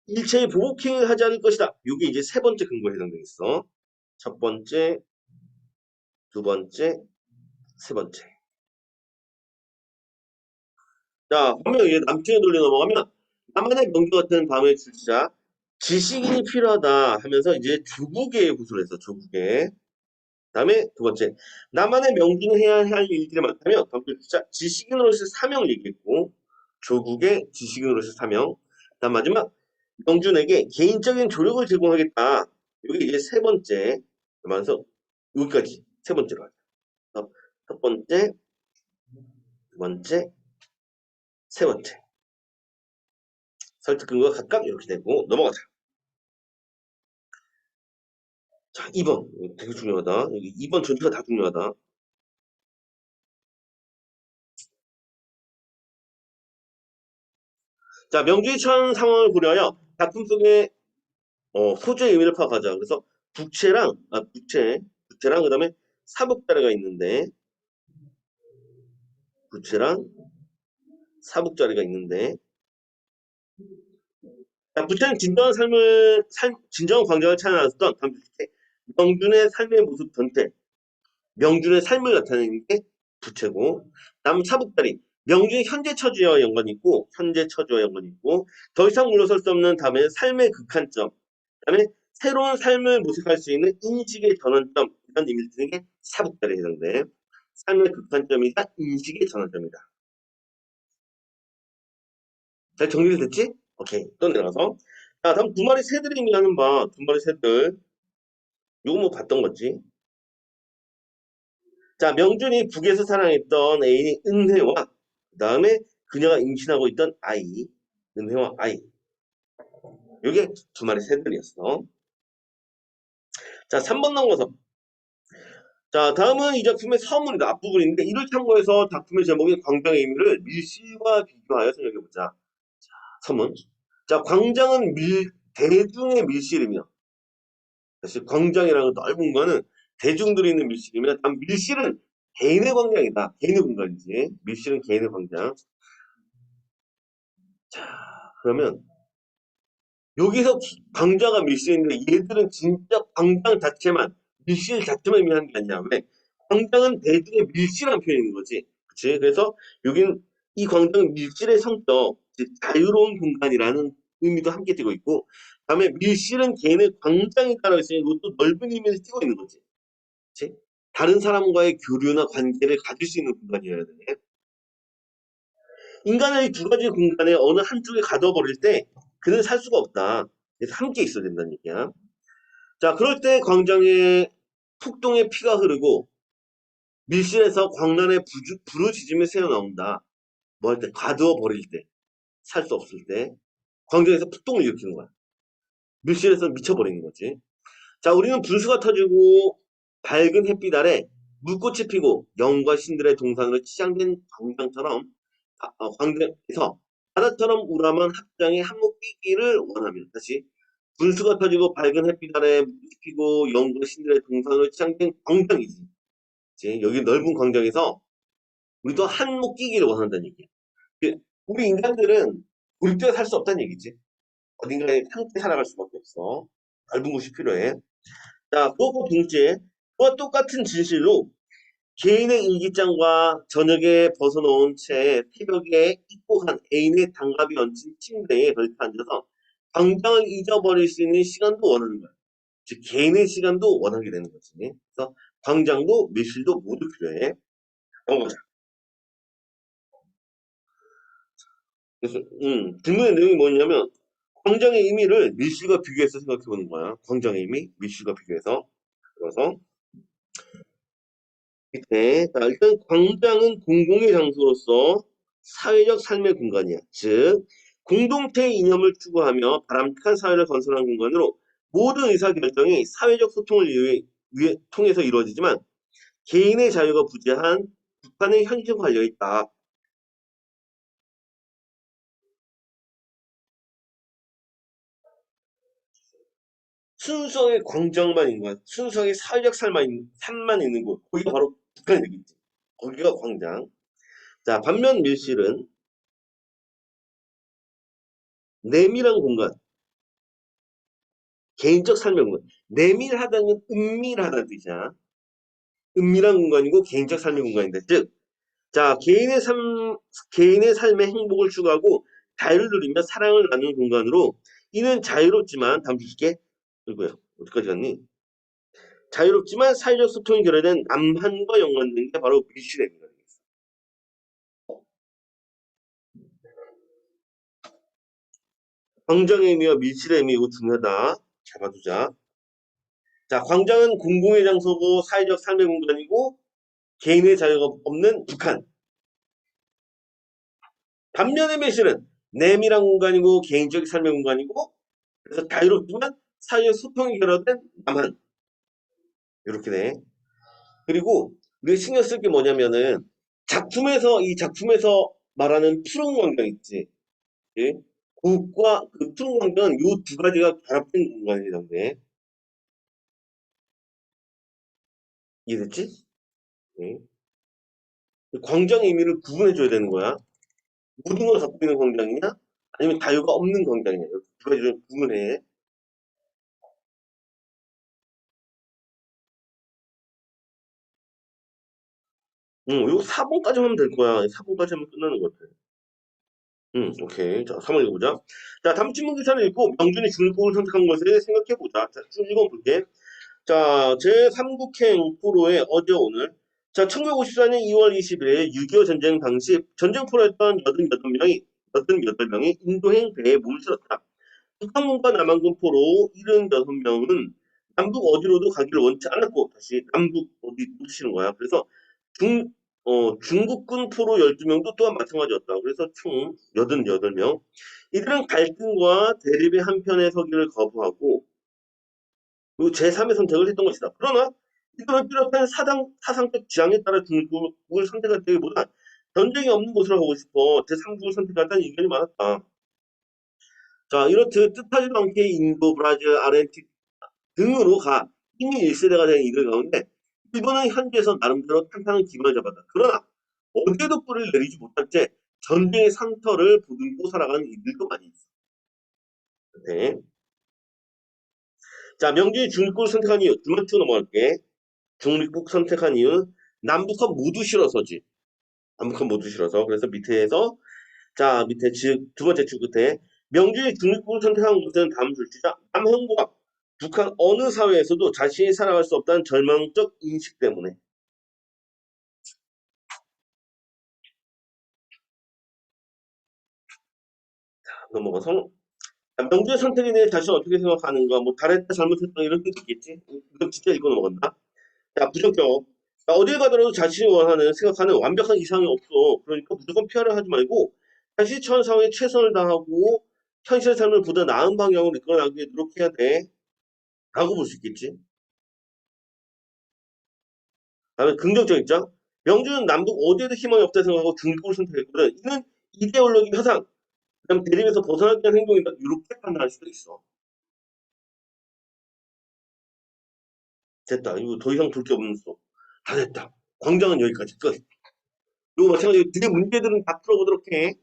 일체의 보복행위를 하지 않을 것이다. 이게 이제 세 번째 근거에 해당되겠어. 첫 번째, 두 번째, 세 번째. 자, 그러면 이제 남쪽에 돌려 넘어가면 남한의 명주 같은 다음에 출시자 지식인이 필요하다 하면서 이제 조국에 구술을 했어. 조국에. 다음에 두 번째, 나만의 명주는 해야 할 일들이 많다며 다음 자 지식인으로서의 사명을 얘기했고 조국의 지식인으로서의 사명. 다음 마지막 명준에게 개인적인 조력을 제공하겠다. 여기 이제 세 번째. 그러면서 여기까지 세 번째로 하자. 첫 번째, 두 번째, 세 번째. 설득 근거가 각각 이렇게 되고 넘어가자. 자, 2번. 되게 중요하다. 여기 2번 전체가 다 중요하다. 자, 명주의 처한 상황을 고려하여 작품 속의 소재의 의미를 파악하자. 그래서 부채랑 그다음에 사북자리가 있는데 부채랑 사북자리가 있는데 자, 부채는 진정한 광장을 찾아놨었던 명준의 삶의 모습 전체, 명준의 삶을 나타내는 게 부채고, 다음 사북자리, 명준의 현재 처지와 연관이 있고, 더 이상 물러설 수 없는 다음에 삶의 극한점, 그다음에 새로운 삶을 모색할 수 있는 인식의 전환점 이런 의미를 드는 게 사북자리에 해당돼. 삶의 극한점이다 인식의 전환점이다. 잘 정리를 됐지? 오케이 또 내려가서 자 다음 두 마리 새들이 의미하는 바 두 마리 새들 요거 뭐 봤던 거지. 자 명준이 북에서 사랑했던 애인이 은혜와 그 다음에 그녀가 임신하고 있던 아이 은혜와 아이 요게 두 마리 새들이었어. 자 3번 넘어가서 자, 다음은 이 작품의 서문이다. 앞부분인데 이를 참고해서 작품의 제목인 광장의 의미를 밀실과 비교하여 생각해보자. 서문. 자, 광장은 대중의 밀실이며, 사실 광장이라는 넓은 거는 대중들이 있는 밀실이며, 단 밀실은 개인의 광장이다. 개인의 공간이지. 밀실은 개인의 광장. 자, 그러면 여기서 광자가 밀실인데 얘들은 진짜 광장 자체만 밀실 자체만 의미하는 게 아니야. 왜? 광장은 대중의 밀실한 표현인 거지. 그치? 그래서 여기는 이 광장은 밀실의 성격, 즉 자유로운 공간이라는 의미도 함께 띠고 있고 다음에 밀실은 개인의 광장이다라고 했으니 이것도 넓은 의미를 띠고 있는 거지. 그치? 다른 사람과의 교류나 관계를 가질 수 있는 공간이어야 돼. 인간의 이 두 가지 공간에 어느 한쪽에 가둬버릴 때 그는 살 수가 없다. 그래서 함께 있어야 된다는 얘기야. 자, 그럴 때 광장에 폭동의 피가 흐르고 밀실에서 광란의 부르짖음이 새어나온다. 뭐 할 때? 가두어 버릴 때. 살 수 없을 때. 광장에서 폭동을 일으키는 거야. 밀실에서 미쳐버리는 거지. 자, 우리는 분수가 터지고 밝은 햇빛 아래 물꽃이 피고 영과 신들의 동산으로 치장된 광장처럼 광장에서 바다처럼 우람한 합장에 한몫 끼기를 원하며 다시 분수가 터지고 밝은 햇빛 아래 물꽃이 피고 영과 신들의 동산으로 치장된 광장이지. 이제 여기 넓은 광장에서 우리도 한몫 끼기를 원한다는 얘기야. 그 우리 인간들은 우리 때문에 살 수 없다는 얘기지. 어딘가에 함께 살아갈 수밖에 없어. 넓은 곳이 필요해. 자, 그거 동시에 그와 똑같은 진실로 개인의 일기장과 저녁에 벗어놓은 채 태벽에 입고 간 애인의 장갑이 얹힌 침대에 걸터 앉아서 당장을 잊어버릴 수 있는 시간도 원하는 거야. 즉 개인의 시간도 원하게 되는 거지. 그래서 광장도 밀실도 모두 필요해. 넘어가자. 그래서 질문의 내용이 뭐냐면 광장의 의미를 밀실과 비교해서 생각해 보는 거야. 광장의 의미, 밀실과 비교해서. 그래서 밑에 자, 일단 광장은 공공의 장소로서 사회적 삶의 공간이야. 즉 공동체의 이념을 추구하며 바람직한 사회를 건설하는 공간으로 모든 의사결정이 사회적 소통을 통해서 이루어지지만 개인의 자유가 부재한 북한의 현실 관려 있다. 순수하게 광장만 있는 거야. 순수하게 사회적 삶만 있는 곳. 거기가 바로 북한이 되겠지. 거기가 광장. 자, 반면 밀실은 내밀한 공간, 개인적 삶의 공간. 내밀하다는 은밀하다는 뜻이야. 은밀한 공간이고 개인적 삶의 공간인데, 즉, 자, 개인의 삶의 행복을 추구하고 자유를 누리며 사랑을 나누는 공간으로 이는 자유롭지만 다음 주시게 이거야. 어디까지 갔니? 자유롭지만 사회적 소통이 결여된 남한과 연관된 게 바로 밀실입니다. 광장의 의미와 밀실의 의미 이거 중요하다. 잡아두자. 자, 광장은 공공의 장소고 사회적 삶의 공간이고 개인의 자유가 없는 북한. 반면의 밀실은 내밀한 공간이고 개인적 삶의 공간이고 그래서 자유롭지만 사회적 소통이 결여된 남한. 이렇게 돼. 그리고 우리가 신경 쓸 게 뭐냐면은 이 작품에서 말하는 푸른 광장 있지. 예? 국과 그 푸른 광장은 요 두 가지가 결합된 공간이던데. 이해됐지? 예. 광장의 의미를 구분해줘야 되는 거야. 모든 걸 갖고 있는 광장이냐? 아니면 자유가 없는 광장이냐? 이렇게 두 가지를 구분해. 요 4번까지 하면 될 거야. 4번까지 하면 끝나는 것 같아. 오케이. 자, 3번 읽어보자. 자, 다음 질문 기사를 읽고 명준이 중국을 선택한 것에 생각해보자. 자, 쭉 읽어볼게. 자, 제3국행 포로의 어제 오늘. 자, 1954년 2월 20일 6.25 전쟁 당시 전쟁 포로였던 88명이 인도행 배에 몸을 실었다. 북한군과 남한군 포로 76명은 남북 어디로도 가기를 원치 않았고, 다시 남북 어디 묻히는 거야. 그래서 중국군 포로 12명도 또한 마찬가지였다. 그래서 총 88명. 이들은 갈등과 대립의 한편에 서기를 거부하고, 그리고 제3의 선택을 했던 것이다. 그러나 이들은 뚜렷한 사상적 지향에 따라 중국을 선택했다기보다 전쟁이 없는 곳으로 가고 싶어 제3국을 선택하다는 의견이 많았다. 자, 이렇듯 뜻하지도 않게 인도, 브라질, 아르헨티나 등으로 이미 1세대가 된 이들 가운데 일본은 현지에서 나름대로 탄탄한 기반을 잡았다. 그러나 어디에도 뿌리를 내리지 못한 채 전쟁의 상처를 보듬고 살아가는 이들도 많이 있어. 네. 자, 명진이 중립국을 선택한 이유 두 번째 넘어갈게. 중립국 선택한 이유 남북한 모두 싫어서지. 남북한 모두 싫어서. 그래서 밑에서 자 밑에 두 번째 줄 끝에 명진이 중립국을 선택한 것은 다음 줄지자 남한과 북한 어느 사회에서도 자신이 살아갈 수 없다는 절망적 인식 때문에. 넘어가서 명주의 선택에 대해 자신은 어떻게 생각하는가, 뭐 잘했다 잘못했다 이런 뜻이 있겠지. 이건 진짜 이거 넘어간다. 자, 부정격. 자, 어딜 가더라도 자신이 생각하는 완벽한 이상이 없어. 그러니까 무조건 피하려 하지 말고 자신이 처한 상황에 최선을 다하고 현실의 삶을 보다 나은 방향으로 이끌어나가기 위해 노력해야 돼. 라고 볼 수 있겠지. 다음에 긍정적 입장. 명주는 남북 어디에도 희망이 없다 생각하고 중립국을 선택했거든. 이는 이데올로기 협상, 그다음 대립에서 벗어나기 위한 행동이다. 이렇게 판단할 수도 있어. 됐다. 이거 더 이상 볼 게 없어. 다 됐다. 광장은 여기까지 끝. 이거 마찬가지로 뒤에 문제들은 다 풀어보도록 해.